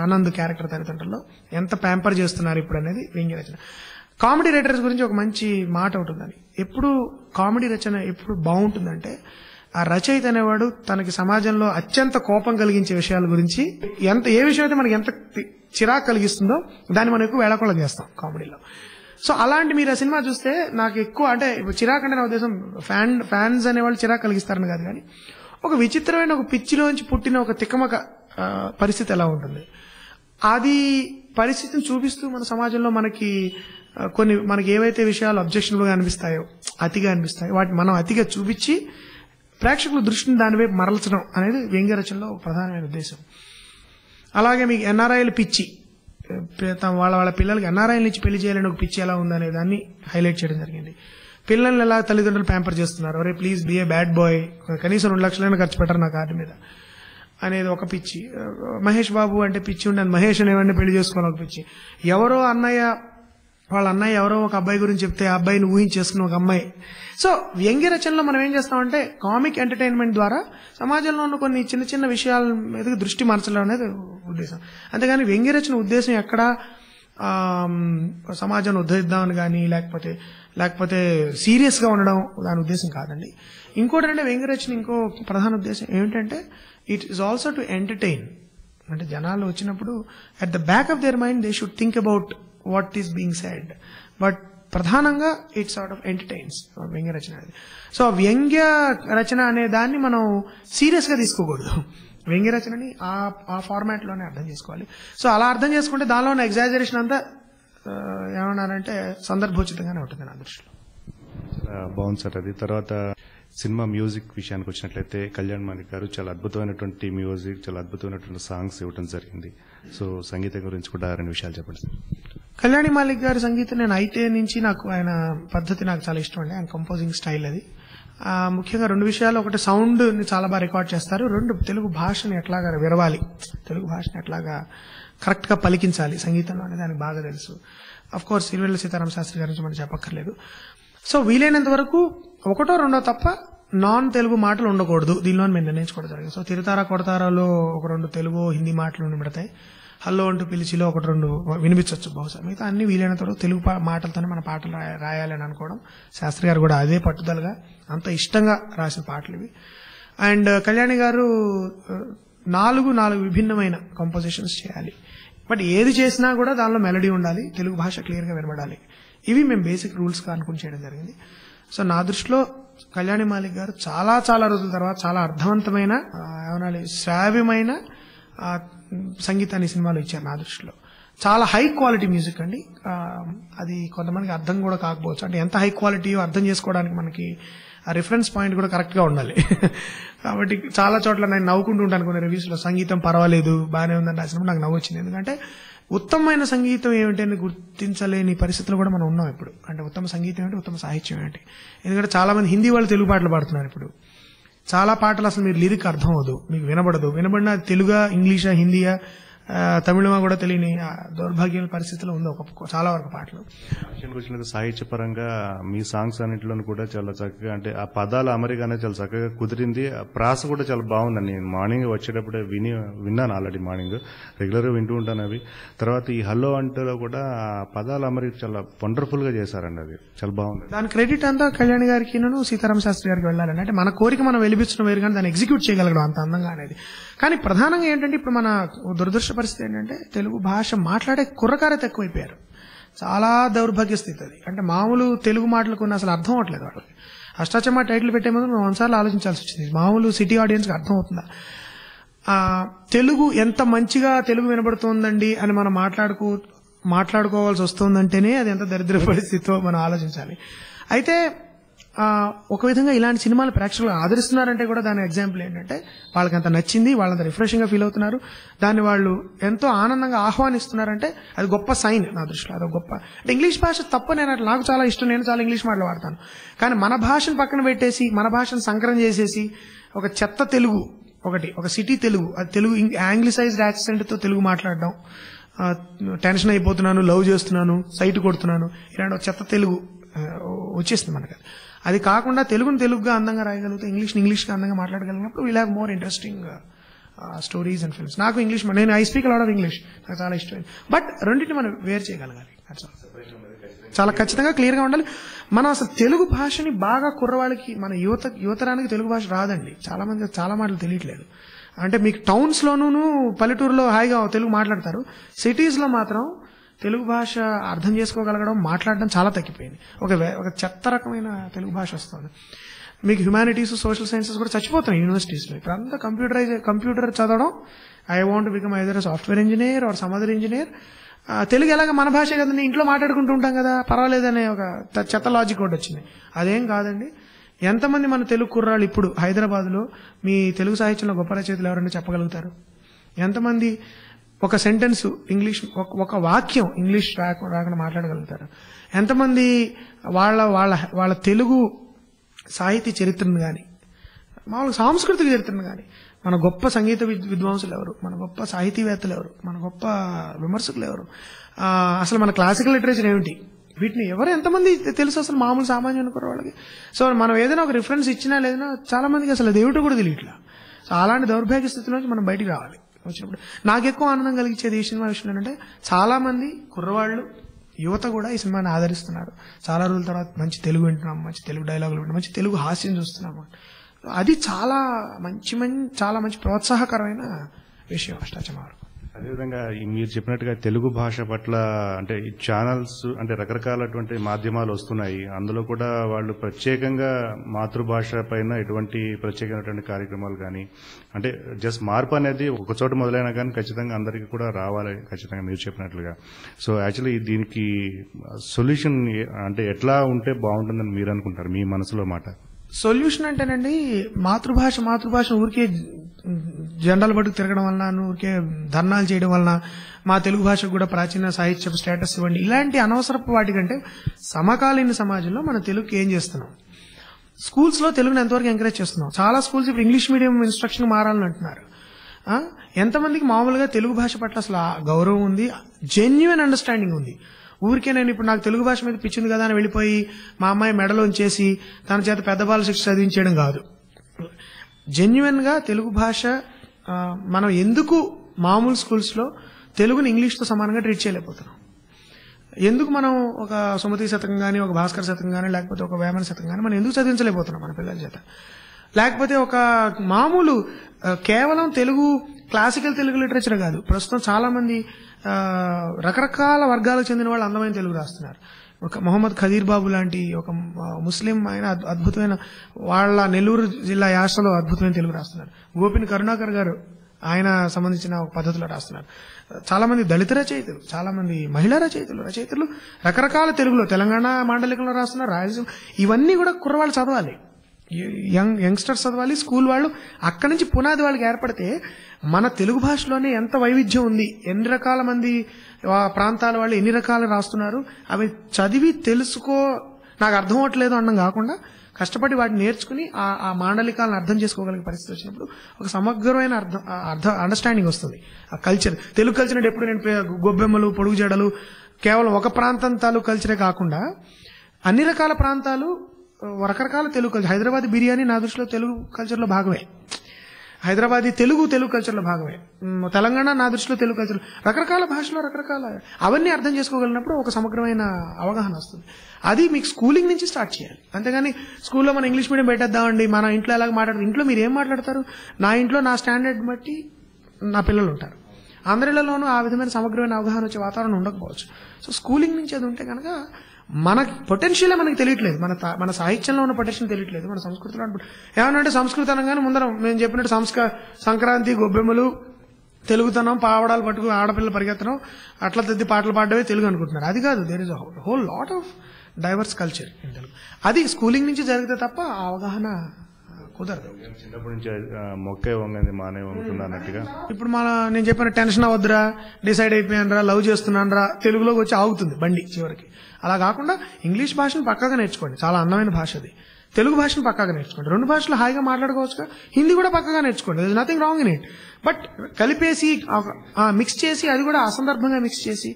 ఆనంద్ క్యారెక్టర్ తల్లిదండ్రుల్లో ఎంత ప్యాంపర్ చేస్తున్నారు ఇప్పుడు అనేది వ్యంగ్య రచన. కామెడీ రైటర్స్ గురించి ఒక మంచి మాట ఉంటుందని, ఎప్పుడు కామెడీ రచన ఎప్పుడు బాగుంటుందంటే ఆ రచయిత అనేవాడు తనకి సమాజంలో అత్యంత కోపం కలిగించే విషయాల గురించి ఏ విషయం అయితే మనకి ఎంత చిరాకు కలిగిస్తుందో దాన్ని మనం ఎక్కువ వేళాకోళం చేస్తాం కామెడీలో. సో అలాంటి మీరు ఆ సినిమా చూస్తే నాకు ఎక్కువ అంటే చిరాకు అంటే నా ఉద్దేశం ఫ్యాన్స్ అనేవాళ్ళు చిరాకు కలిగిస్తారని కాదు, కానీ ఒక విచిత్రమైన ఒక పిచ్చిలోంచి పుట్టిన ఒక తిక్కమక పరిస్థితి ఎలా ఉంటుంది, అది పరిస్థితిని చూపిస్తూ మన సమాజంలో మనకి ఏవైతే విషయాలు అబ్జెక్షనబుల్ గా అనిపిస్తాయో, అతిగా అనిపిస్తాయో వాటిని మనం అతిగా చూపించి ప్రేక్షకుల దృష్టిని దానివైపు మరల్చడం అనేది వ్యంగ్య రచనలో ప్రధానమైన ఉద్దేశం. అలాగే మీకు ఎన్ఆర్ఐల పిచ్చి వాళ్ళ పిల్లలకి ఎన్ఆర్ఐలు ఇచ్చి పెళ్లి చేయాలని ఒక పిచ్చి ఎలా ఉందనే దాన్ని హైలైట్ చేయడం జరిగింది. పిల్లల్ని ఎలా తల్లిదండ్రులు ప్యాంపర్ చేస్తున్నారు, అరే please be a bad boy, కనీసం 2 లక్షలైనా ఖర్చు పెట్టరు నా కార్డు మీద అనేది ఒక పిచ్చి. మహేష్ బాబు అంటే పిచ్చి ఉండదు, మహేష్ అనేవాడిని పెళ్లి చేసుకోవాలి ఒక పిచ్చి. వాళ్ళ అన్నయ్య ఎవరో ఒక అబ్బాయి గురించి చెప్తే ఆ అబ్బాయిని ఊహించేసుకున్న ఒక అమ్మాయి. సో వ్యంగ్య రచనలో మనం ఏం చేస్తామంటే కామిక్ ఎంటర్టైన్మెంట్ ద్వారా సమాజంలో ఉన్న కొన్ని చిన్న చిన్న విషయాల మీద దృష్టి మార్చడం అనేది ఉద్దేశం. అంతేగాని వ్యంగ్య రచన ఉద్దేశం ఎక్కడ సమాజాన్ని ఉద్ధరిద్దామని కానీ లేకపోతే సీరియస్ గా ఉండడం దాని ఉద్దేశం కాదండి. ఇంకోటి అంటే వ్యంగ్య రచన ఇంకో ప్రధాన ఉద్దేశం ఏమిటంటే it is also to entertain. అంటే జనాలు వచ్చినప్పుడు at the back of their mind they should think about what is being said, but ప్రధానంగా ఇట్స్ సార్ట్ ఆఫ్ ఎంటర్టైన్స్ వ్యంగ్య రచన అనేది. సో వ్యంగ్య రచన అనే దాన్ని మనం సీరియస్ గా తీసుకోకూడదు. వ్యంగ్య రచనని ఆ ఫార్మాట్ లోనే అర్థం చేసుకోవాలి. సో అలా అర్థం చేసుకుంటే దానిలో ఉన్న ఎగ్జాజరేషన్ అంతా ఏమన్నారంటే సందర్భోచితంగానే ఉంటుంది నా దృష్టిలో. బాగుంది సార్ అది. తర్వాత సినిమా మ్యూజిక్ విషయానికి వచ్చినట్లయితే కళ్యాణ్ మాలిక్ గారు చాలా అద్భుతమైనటువంటి మ్యూజిక్, చాలా అద్భుతమైనటువంటి సాంగ్స్ ఇవ్వడం జరిగింది. సో సంగీతం గురించి కూడా 2 విషయాలు చెప్పండి సార్. కళ్యాణి మాలిక్ గారి సంగీతం నేను అయితే నుంచి నాకు ఆయన పద్ధతి నాకు చాలా ఇష్టం అండి. ఆయన కంపోజింగ్ స్టైల్ అది. ముఖ్యంగా 2 విషయాలు, ఒకటి సౌండ్ ని చాలా బాగా రికార్డ్ చేస్తారు, 2 తెలుగు భాషని ఎట్లాగా విరవాలి, తెలుగు భాషని ఎట్లాగా కరెక్ట్ గా పలికించాలి సంగీతంలో అనేది ఆయనకు బాగా తెలుసు. అఫ్ కోర్స్ సిరివెల్ల సీతారామ శాస్త్రి గారి నుంచి మనం చెప్పక్కర్లేదు. సో వీలైనంత వరకు 1, 2 తప్ప నాన్ తెలుగు మాటలు ఉండకూడదు దీనిలో మేము నిర్ణయించుకోవడం జరిగింది. సో తిరుతారా కొడతారాలో 1, 2 తెలుగు హిందీ మాటలు వినబడతాయి. హల్లో అంటూ పిలిచిలో 1, 2 వినిపించవచ్చు బహుశా. మిగతా అన్ని వీలైనంత వరకు తెలుగు మాటలతోనే మన పాటలు రాయాలని అనుకోవడం. శాస్త్రి గారు కూడా అదే పట్టుదలగా అంత ఇష్టంగా రాసిన పాటలు ఇవి. అండ్ కళ్యాణి గారు 4 విభిన్నమైన కంపోజిషన్స్ చేయాలి. బట్ ఏది చేసినా కూడా దానిలో మెలడీ ఉండాలి, తెలుగు భాష క్లియర్ గా వినబడాలి. ఇవి మేము బేసిక్ రూల్స్ గా అనుకుని చేయడం జరిగింది. సో నా దృష్టిలో కళ్యాణి మాలిక్ గారు చాలా రోజుల తర్వాత చాలా అర్థవంతమైన శ్రావ్యమైన సంగీతాన్ని సినిమాలో ఇచ్చారు. నా దృష్టిలో చాలా హై క్వాలిటీ మ్యూజిక్ అండి. అది కొంతమందికి అర్థం కూడా కాకపోవచ్చు. అంటే ఎంత హై క్వాలిటీయో అర్థం చేసుకోవడానికి మనకి ఆ రిఫరెన్స్ పాయింట్ కూడా కరెక్ట్ గా ఉండాలి. కాబట్టి చాలా చోట్ల నేను నవ్వుకుంటూ ఉంటాను కొన్ని రివ్యూస్ లో, సంగీతం పర్వాలేదు బాగానే ఉందని రాసినప్పుడు నాకు నవ్వు వచ్చింది. ఎందుకంటే ఉత్తమమైన సంగీతం ఏమిటని గుర్తించలేని పరిస్థితులు కూడా మనం ఉన్నాం ఇప్పుడు. అంటే ఉత్తమ సంగీతం ఏంటి, ఉత్తమ సాహిత్యం ఏంటి. ఎందుకంటే చాలా మంది హిందీ వాళ్ళు తెలుగు పాటలు పాడుతున్నారు ఇప్పుడు. చాలా పాటలు అసలు మీరు లిరిక్ అర్థం అవ్వదు, మీకు వినబడినా తెలుగా, ఇంగ్లీషా, హిందీయా, తమిళమా కూడా తెలియని దౌర్భాగ్య పరిస్థితిలో ఉంది చాలా వరకు పాటలు. సాహిత్యపరంగా మీ సాంగ్స్ అన్నింటిలో కూడా చాలా చక్కగా, అంటే ఆ పదాల అమరిక అనేది చాలా చక్కగా కుదిరింది. ప్రాస కూడా చాలా బాగుందండి. నేను మార్నింగ్ వచ్చేటప్పుడే విన్నాను, ఆల్రెడీ మార్నింగ్ రెగ్యులర్ గా వింటూ ఉంటాను అవి. తర్వాత ఈ హల్లో అంటేలో కూడా పదాల అమరిక చాలా వండర్ఫుల్ గా చేశారండి, అది చాలా బాగుంది. దాని క్రెడిట్ అంతా కళ్యాణి గారికి సీతారామ శాస్త్రి గారికి వెళ్ళాలండి. అంటే మన కోరిక మనం వెలిపించడం వేరు, కానీ దాన్ని ఎగ్జిక్యూట్ చేయగలగడం అంత అందంగా అనేది. కానీ ప్రధానంగా ఏంటంటే ఇప్పుడు మన దురదృష్ట పరిస్థితి ఏంటంటే తెలుగు భాష మాట్లాడే కుర్రకారే తక్కువైపోయారు. చాలా దౌర్భాగ్య స్థితి అది. అంటే మామూలు తెలుగు మాటలు కొన్ని అసలు అర్థం అవట్లేదు వాళ్ళకి. అష్టాచమ్మా టైటిల్ పెట్టే ముందు మేము 1 సార్లు ఆలోచించాల్సి వచ్చింది, మామూలు సిటీ ఆడియన్స్ కి అర్థం అవుతుందా, తెలుగు ఎంత మంచిగా తెలుగు వినబడుతోందండి అని మనం మాట్లాడుకోవాల్సి వస్తుందంటేనే అది ఎంత దరిద్ర పరిస్థితితో మనం ఆలోచించాలి. అయితే ఒక విధంగా ఇలాంటి సినిమాలు ప్రేక్షకులు ఆదరిస్తున్నారంటే కూడా దాని ఎగ్జాంపుల్ ఏంటంటే వాళ్ళకి అంత నచ్చింది, వాళ్ళంత రిఫ్రెషింగ్ గా ఫీల్ అవుతున్నారు, దాన్ని వాళ్ళు ఎంతో ఆనందంగా ఆహ్వానిస్తున్నారంటే అది గొప్ప సైన్ నా దృష్టిలో. అదొక గొప్ప. అంటే ఇంగ్లీష్ భాష తప్ప నాకు చాలా ఇష్టం, నేను చాలా ఇంగ్లీష్ మాటలు వాడతాను. కానీ మన భాషను పక్కన పెట్టేసి మన భాషను సంకరం చేసేసి ఒక చెత్త తెలుగు, ఒక సిటీ తెలుగు, అది తెలుగు యాంగ్లిసైజ్డ్ యాక్సెంట్ తో తెలుగు మాట్లాడడం, టెన్షన్ అయిపోతున్నాను, లవ్ చేస్తున్నాను, సైట్ కొడుతున్నాను, ఇలాంటి ఒక చెత్త తెలుగు వచ్చేస్తుంది మనకి. అది కాకుండా తెలుగుని తెలుగుగా అందంగా రాయగలిగితే, ఇంగ్లీష్ గా అందంగా మాట్లాడగలిగినప్పుడు we'll have more interesting stories and films. నాకు ఇంగ్లీష్, నేను I speak lot of English, నాకు చాలా ఇష్టం. బట్ రెండింటిని మనం వేరు చేయగలగాలి, చాలా ఖచ్చితంగా క్లియర్ గా ఉండాలి. మనం అసలు తెలుగు భాషని బాగా కుర్రవాళ్ళకి, మన యువతరానికి తెలుగు భాష రాదండి. చాలా మాటలు తెలియట్లేదు. అంటే మీకు టౌన్స్ లోనూ పల్లెటూరులో హాయిగా తెలుగు మాట్లాడతారు, సిటీస్ లో మాత్రం తెలుగు భాష అర్థం చేసుకోగలగడం, మాట్లాడడం చాలా తగ్గిపోయింది. ఒక చెత్త రకమైన తెలుగు భాష వస్తుంది. మీకు హ్యుమానిటీస్, సోషల్ సైన్సెస్ కూడా చచ్చిపోతున్నాయి యూనివర్సిటీస్ లో. ఇప్పుడు అంతా కంప్యూటర్ చదవడం, I want become either software engineer or some other engineer. Telugu ఎలాగ మన భాష కదండి, ఇంట్లో మాట్లాడుకుంటూ ఉంటాం కదా, పర్వాలేదనే ఒక చెత్త లాజిక్ ఒకటి వచ్చింది. అదేం కాదండి. ఎంతమంది మన తెలుగు కుర్రాళ్ళు ఇప్పుడు హైదరాబాద్ లో మీ తెలుగు సాహిత్యంలో గొప్ప రచయితలు ఎవరైనా చెప్పగలుగుతారు? ఎంతమంది ఒక సెంటెన్స్ ఇంగ్లీష్, ఒక వాక్యం ఇంగ్లీష్ రాకుండా మాట్లాడగలుగుతారు? ఎంతమంది వాళ్ళ వాళ్ళ వాళ్ళ తెలుగు సాహితీ చరిత్రను కానీ, మామూలు సాంస్కృతిక చరిత్రను కానీ, మన గొప్ప సంగీత విద్వాంసులు ఎవరు, మన గొప్ప సాహితీవేత్తలు ఎవరు, మన గొప్ప విమర్శకులు ఎవరు, అసలు మన క్లాసికల్ లిటరేచర్ ఏమిటి, వీటిని ఎవరు ఎంతమంది తెలుసు అసలు మామూలు సామాన్య అనుకునే వాళ్ళకి? సో మనం ఏదైనా ఒక రిఫరెన్స్ ఇచ్చినా లేదన్నా చాలా మందికి అసలు అదేమిటో కూడా తెలియట్లా. సో అలాంటి దౌర్భాగ్య స్థితిలోంచి మనం బయటికి రావాలి. వచ్చినప్పుడు నాకు ఎక్కువ ఆనందం కలిగించేది ఈ సినిమా విషయంలో ఏంటంటే, చాలా మంది కుర్రవాళ్ళు, యువత కూడా ఈ సినిమాని ఆదరిస్తున్నారు. చాలా రోజుల తర్వాత మంచి తెలుగు వింటున్నాం, మంచి తెలుగు డైలాగులు వింటున్నాం, మంచి తెలుగు హాస్యం చూస్తున్నాము. అది చాలా చాలా మంచి ప్రోత్సాహకరమైన విషయం అష్టాచమ్మ వరకు. అదేవిధంగా మీరు చెప్పినట్టుగా తెలుగు భాష పట్ల అంటే ఈ ఛానల్స్ అంటే రకరకాలటువంటి మాధ్యమాలు వస్తున్నాయి. అందులో కూడా వాళ్ళు ప్రత్యేకంగా మాతృభాష పైన ఎటువంటి ప్రత్యేకమైనటువంటి కార్యక్రమాలు కానీ, అంటే జస్ట్ మార్పు అనేది ఒక చోట మొదలైనా కానీ ఖచ్చితంగా అందరికీ కూడా రావాలి, ఖచ్చితంగా మీరు చెప్పినట్లుగా. సో యాక్చువల్లీ దీనికి సొల్యూషన్ అంటే ఎట్లా ఉంటే బాగుంటుందని మీరు అనుకుంటారు, మీ మనసులో మాట? సొల్యూషన్ అంటేనండి, మాతృభాష ఊరికే జెండాలు పట్టుకు తిరగడం వలన, ఊరికే ధర్నాలు చేయడం వలన మా తెలుగు భాషకు కూడా ప్రాచీన సాహిత్య స్టేటస్ ఇవ్వండి, ఇలాంటి అనవసరపు వాటికంటే సమకాలీన సమాజంలో మన తెలుగుకి ఏం చేస్తున్నాం? స్కూల్స్ లో తెలుగుని ఎంతవరకు ఎంకరేజ్ చేస్తున్నాం? చాలా స్కూల్స్ ఇప్పుడు ఇంగ్లీష్ మీడియం ఇన్స్ట్రక్షన్ మారాలని అంటున్నారు. ఎంతమందికి మామూలుగా తెలుగు భాష పట్ల అసలు గౌరవం ఉంది, జెన్యున్ అండర్స్టాండింగ్ ఉంది? ఊరికే నేను ఇప్పుడు నాకు తెలుగు భాష మీద పిచ్చింది కదా అని వెళ్ళిపోయి మా అమ్మాయి మెడలో ఉంచేసి తన చేత పెద్ద బాల శిక్ష చదివించడం కాదు. జెన్యున్ గా తెలుగు భాష మనం ఎందుకు మామూలు స్కూల్స్ లో తెలుగుని ఇంగ్లీష్ తో సమానంగా ట్రీట్ చేయలేకపోతున్నాం? ఎందుకు మనం ఒక సుమతి శతకం గానీ, ఒక భాస్కర్ శతకం గానీ, లేకపోతే ఒక వేమన శతకం గానీ మనం ఎందుకు చదివించలేకపోతున్నాం మన పిల్లల చేత? లేకపోతే ఒక మామూలు కేవలం తెలుగు క్లాసికల్ తెలుగు లిటరేచర్ కాదు, ప్రస్తుతం చాలా మంది రకరకాల వర్గాలకు చెందిన వాళ్ళు అందమైన తెలుగు రాస్తున్నారు. ఒక మొహమ్మద్ ఖదీర్ బాబు లాంటి ఒక ముస్లిం ఆయన అద్భుతమైన వాళ్ళ నెల్లూరు జిల్లా యాసలో అద్భుతమైన తెలుగు రాస్తున్నారు. గోపిని కరుణాకర్ గారు ఆయన సంబంధించిన ఒక పద్ధతిలో రాస్తున్నారు. చాలా మంది దళిత రచయితలు, చాలా మంది మహిళా రచయితలు రకరకాల తెలుగులో తెలంగాణ మాండలికంలో రాస్తున్నారు, రాయలసీమ. ఇవన్నీ కూడా కుర్రవాళ్ళు చదవాలి, యంగ్స్టర్స్ చదవాలి, స్కూల్ వాళ్ళు. అక్కడి నుంచి పునాది వాళ్ళకి ఏర్పడితే మన తెలుగు భాషలోనే ఎంత వైవిధ్యం ఉంది, ఎన్ని రకాల మంది ప్రాంతాల వాళ్ళు ఎన్ని రకాలు రాస్తున్నారు, అవి చదివి తెలుసుకో, నాకు అర్థం అవ్వట్లేదు అనడం కాకుండా కష్టపడి వాటిని నేర్చుకుని ఆ మాండలికాలను అర్థం చేసుకోగలిగే పరిస్థితి వచ్చినప్పుడు ఒక సమగ్రమైన అండర్స్టాండింగ్ వస్తుంది. ఆ కల్చర్, తెలుగు కల్చర్ అంటే ఎప్పుడు నేను గొబ్బెమ్మలు, పొడుగు జడలు కేవలం ఒక ప్రాంతం తాలూకు కల్చరే కాకుండా అన్ని రకాల ప్రాంతాలు రకరకాల తెలుగు కల్చర్. హైదరాబాద్ బిర్యానీ నా దృష్టిలో తెలుగు కల్చర్ లో భాగమే, హైదరాబాదీ తెలుగు కల్చర్ లో భాగమే, తెలంగాణ నా దృష్టిలో తెలుగు కల్చర్, రకరకాల భాషలో రకరకాల అవన్నీ అర్థం చేసుకోగలిగినప్పుడు ఒక సమగ్రమైన అవగాహన వస్తుంది. అది మీకు స్కూలింగ్ నుంచి స్టార్ట్ చేయాలి. అంతేగాని స్కూల్లో మనం ఇంగ్లీష్ మీడియం పెట్టేద్దామండి, మన ఇంట్లో ఎలాగ మాట్లాడతారు, ఇంట్లో మీరు ఏం మాట్లాడతారు? నా ఇంట్లో నా స్టాండర్డ్ బట్టి నా పిల్లలు ఉంటారు. అందరిలోనూ ఆ విధమైన సమగ్రమైన అవగాహన వచ్చే వాతావరణం ఉండకపోవచ్చు. సో స్కూలింగ్ నుంచి అది ఉంటే కనుక మన పొటెన్షియలే మనకి తెలియట్లేదు, మన సాహిత్యంలో ఉన్న పొటెన్షియల్ తెలియట్లేదు, మన సంస్కృతిలో ఏమన్నా సంస్కృతి అనగానే ముందర మేము చెప్పినట్టు సంక్రాంతి, గొబ్బెమ్మలు, తెలుగుతనం, పావడాలు పట్టుకు ఆడపిల్లలు పరిగెత్తడం, అట్లా తద్ది పాటలు పాడడమే తెలుగు అనుకుంటున్నారు. అది కాదు, there is a whole lot of diverse culture in Telugu. అది స్కూలింగ్ నుంచి జరిగితే తప్ప ఆ అవగాహన కుదరదు. చిన్నప్పటి నుంచి మొక్కే వంగంది మానే వంగుతుంది అన్నట్టుగా ఇప్పుడు నేను చెప్పిన టెన్షన్ అవ్వద్దురా, డిసైడ్ అయిపోయానరా, లవ్ చేస్తున్నానరా, తెలుగులోకి వచ్చి ఆగుతుంది బండి చివరికి. అలా కాకుండా ఇంగ్లీష్ భాషను పక్కాగా నేర్చుకోండి, చాలా అందమైన భాష అది. తెలుగు భాషను పక్కాగా నేర్చుకోండి, రెండు భాషలు హాయిగా మాట్లాడుకోవచ్చుగా. హిందీ కూడా పక్కాగా నేర్చుకోండి, there is nothing wrong in it. But కలిపేసి మిక్స్ చేసి, అది కూడా అసందర్భంగా మిక్స్ చేసి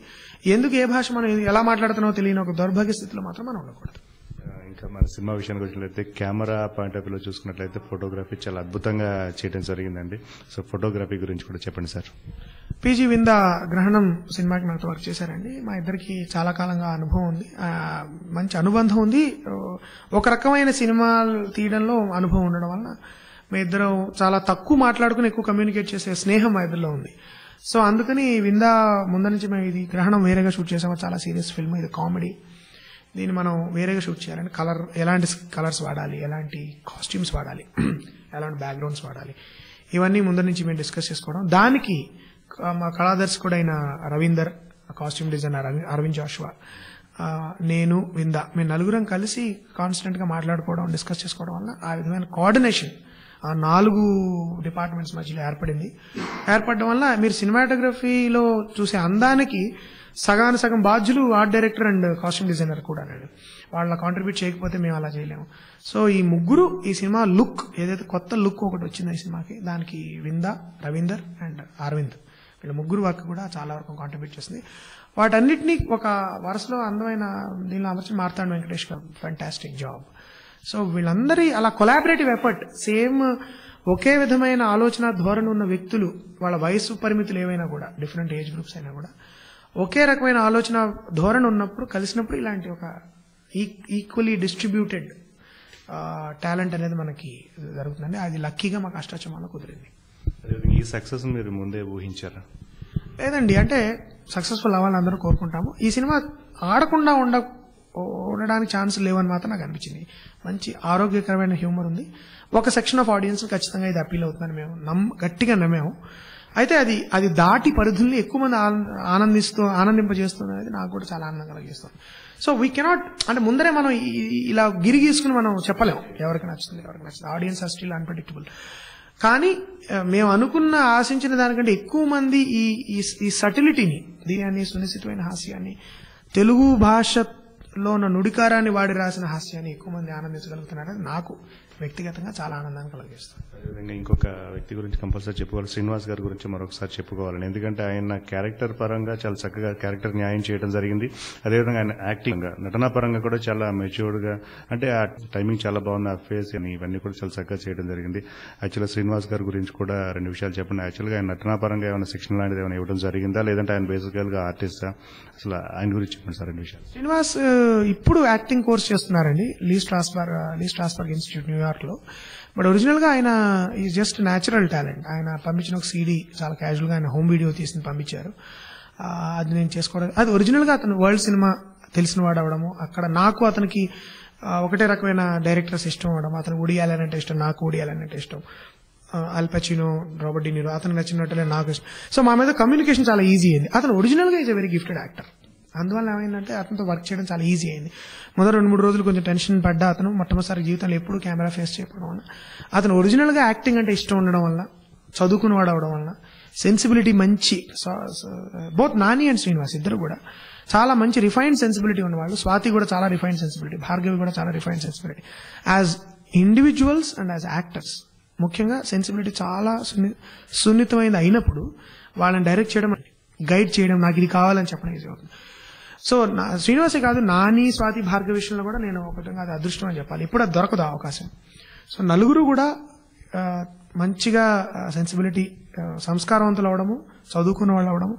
ఎందుకు ఏ భాష మనం ఎలా మాట్లాడుతున్నామో తెలియని ఒక దౌర్భాగ్య స్థితిలో మాత్రం మనం ఉండకూడదు. ఇంకా మన సినిమా విషయానికి వచ్చినట్లయితే కెమెరా పాయింట్ ఆఫ్ వ్యూలో చూసుకున్నట్లయితే ఫోటోగ్రఫీ చాలా అద్భుతంగా చేయడం జరిగిందండి. సో ఫోటోగ్రఫీ గురించి కూడా చెప్పండి సార్. పీజీ విందా గ్రహణం సినిమాకి నాతో వర్క్ చేశారండి. మా ఇద్దరికి చాలా కాలంగా అనుభవం ఉంది, మంచి అనుబంధం ఉంది. ఒక రకమైన సినిమాలు తీయడంలో అనుభవం ఉండడం వల్ల మీ ఇద్దరం చాలా తక్కువ మాట్లాడుకుని ఎక్కువ కమ్యూనికేట్ చేసే స్నేహం మా ఇద్దరిలో ఉంది. సో అందుకని విందా ముందు నుంచి మేము ఇది గ్రహణం వేరేగా షూట్ చేసాము, చాలా సీరియస్ ఫిల్మ్, ఇది కామెడీ. దీన్ని మనం వేరేగా షూట్ చేయాలంటే ఎలాంటి కలర్స్ వాడాలి, ఎలాంటి కాస్ట్యూమ్స్ వాడాలి, ఎలాంటి బ్యాక్గ్రౌండ్స్ వాడాలి, ఇవన్నీ ముందు నుంచి మేము డిస్కస్ చేసుకోవడం. దానికి మా కళాదర్శకుడైన రవీందర్, కాస్ట్యూమ్ డిజైనర్ అరవింద్ జాషువా, నేను విందా, మేము నలుగురం కలిసి కాన్స్టెంట్ గా మాట్లాడుకోవడం, డిస్కస్ చేసుకోవడం వల్ల ఆ విధమైన కోఆర్డినేషన్ ఆ 4 డిపార్ట్మెంట్స్ మధ్యలో ఏర్పడడం వల్ల మీరు సినిమాటోగ్రఫీలో చూసే అందానికి సగానికి సగం బాధ్యులు art director and costume designer కూడా. వాళ్ళ కాంట్రిబ్యూట్ చేయకపోతే మేము అలా చేయలేము. సో ఈ ముగ్గురు ఈ సినిమా లుక్ ఏదైతే కొత్త లుక్ ఒకటి వచ్చింది ఈ సినిమాకి, దానికి విందా, రవీందర్ అండ్ అరవింద్ వీళ్ళ ముగ్గురు వర్క్ కూడా చాలా వరకు కాంట్రిబ్యూట్ చేసింది. వాటన్నిటినీ ఒక వరుసలో అందమైన దీనిలో అమర్చి మార్తాండ్ వెంకటేష్ గారు ఫ్యాంటాస్టిక్ జాబ్. సో వీళ్ళందరి అలా కొలాబరేటివ్ ఎఫర్ట్, సేమ్ ఒకే విధమైన ఆలోచన ధోరణి ఉన్న వ్యక్తులు, వాళ్ళ వయసు పరిమితులు ఏవైనా కూడా, డిఫరెంట్ ఏజ్ గ్రూప్స్ అయినా కూడా ఒకే రకమైన ఆలోచన ధోరణి ఉన్నప్పుడు కలిసినప్పుడు ఇలాంటి ఒక ఈక్వలీ డిస్ట్రిబ్యూటెడ్ టాలెంట్ అనేది మనకి జరుగుతుందండి. అది లక్కీగా మాకు అష్టాచమాలో కుదిరింది. ఈ సక్సెస్ మీరు ముందే ఊహించారా? లేదండి, అంటే సక్సెస్ఫుల్ అవ్వాలని అందరూ కోరుకుంటాము. ఈ సినిమా ఆడకుండా ఉండడానికి ఛాన్స్ లేవని మాత్రం నాకు అనిపించింది. మంచి ఆరోగ్యకరమైన హ్యూమర్ ఉంది. ఒక సెక్షన్ ఆఫ్ ఆడియన్స్ ఖచ్చితంగా ఇది అపీల్ అవుతుందని మేము గట్టిగా నమ్మాము. అయితే అది దాటి పరిధుల్ని ఎక్కువ మంది ఆనందింపజేస్తుంది అనేది నాకు కూడా చాలా ఆనందం కలిగిస్తుంది. సో వీ కెనాట్, అంటే ముందరే మనం ఇలా గిరిగీసుకుని మనం చెప్పలేము ఎవరికి నచ్చుతుంది ఎవరికి నచ్చుతుంది. Audience are still unpredictable. కానీ మేము ఆశించిన దానికంటే ఎక్కువ మంది ఈ సటిలిటీని, దీని సునిశ్చితమైన హాస్యాన్ని, తెలుగు భాషలో ఉన్న నుడికారాన్ని వాడి రాసిన హాస్యాన్ని ఎక్కువ మంది ఆనందించగలుగుతున్నారని నాకు వ్యక్తిగతంగా చాలా ఆనందాన్ని కలిగిస్తుంది. అదేవిధంగా ఇంకొక వ్యక్తి గురించి కంపల్సరీ చెప్పుకోవాలి, శ్రీనివాస్ గారి గురించి మరొకసారి చెప్పుకోవాలని. ఎందుకంటే ఆయన క్యారెక్టర్ పరంగా చాలా చక్కగా క్యారెక్టర్ న్యాయం చేయడం జరిగింది. అదేవిధంగా ఆయన యాక్టింగ్, నటనా పరంగా కూడా చాలా మెచ్యూర్డ్ గా, అంటే ఆ టైమింగ్ చాలా బాగుంది, ఆ ఫేస్ అని ఇవన్నీ కూడా చాలా చక్కగా చేయడం జరిగింది. యాక్చువల్గా శ్రీనివాస్ గారి గురించి కూడా 2 విషయాలు చెప్పండి. యాక్చువల్గా ఆయన నటనా పరంగా ఏమైనా శిక్షణ లాంటిది ఏమైనా ఇవ్వడం జరిగిందా, లేదంటే ఆయన బేసికల్ గా ఆర్టిస్టా? అసలు ఆయన గురించి చెప్పండి సార్ 2 విషయాలు. శ్రీనివాస్ ఇప్పుడు యాక్టింగ్ కోర్స్ చేస్తున్నారండి లీ స్ట్రాస్బర్గ్ ఇన్స్టిట్యూట్ న్యూయార్క్ లో. బట్ ఒరిజినల్ గా ఆయన ఈ జస్ట్ న్యాచురల్ టాలెంట్. ఆయన పంపించిన ఒక CD చాలా క్యాజువల్ గా ఆయన హోమ్ వీడియో తీసి పంపించారు. అది నేను చేసుకోవడం, అది ఒరిజినల్ గా అతను వరల్డ్ సినిమా తెలిసిన వాడు అవడము, అక్కడ నాకు అతనికి ఒకటే రకమైన డైరెక్టర్స్ ఇష్టం అవడం, అతను వుడీ అలెన్ అంటే ఇష్టం, నాకు వుడీ అలెన్ అంటే ఇష్టం, అల్ పచినో, రాబర్ట్ డి నీరో అతను నచ్చినట్లే నాకు ఇష్టం. సో మా మీద కమ్యూనికేషన్ చాలా ఈజీ అయింది. అతను ఒరిజినల్ గా is a very gifted actor. అందువల్ల ఏమైందంటే అతనితో వర్క్ చేయడం చాలా ఈజీ అయింది. మొదటి 2-3 రోజులు కొంచెం టెన్షన్ పడ్డా అతను మొట్టమొదటిసారి జీవితంలో ఎప్పుడు కెమెరా ఫేస్ చేయడం వల్ల, అతను ఒరిజినల్ గా యాక్టింగ్ అంటే ఇష్టం ఉండడం వల్ల, చదువుకున్నవాడు అవడం వల్ల, సెన్సిబిలిటీ మంచి, బోత్ నాని అండ్ శ్రీనివాస్ ఇద్దరు కూడా చాలా మంచి రిఫైన్డ్ సెన్సిబిలిటీ ఉన్నవాళ్ళు. స్వాతి కూడా చాలా రిఫైన్డ్ సెన్సిబిలిటీ, భార్గవి కూడా చాలా refined sensibility. As individuals and as actors ముఖ్యంగా సెన్సిబిలిటీ చాలా సున్నితమైనది అయినప్పుడు వాళ్ళని డైరెక్ట్ చేయడం, గైడ్ చేయడం, నాకు ఇది కావాలని చెప్పడం ఈజీ అవుతుంది. సో శ్రీనివాసే కాదు, నాని, స్వాతి, భార్గవి విషయంలో కూడా నేను ఒక విధంగా అది అదృష్టం అని చెప్పాలి. ఇప్పుడు అది దొరకదు అవకాశం. సో నలుగురు కూడా మంచిగా సెన్సిబిలిటీ, సంస్కారవంతులు అవడము, చదువుకున్న వాళ్ళు అవడము,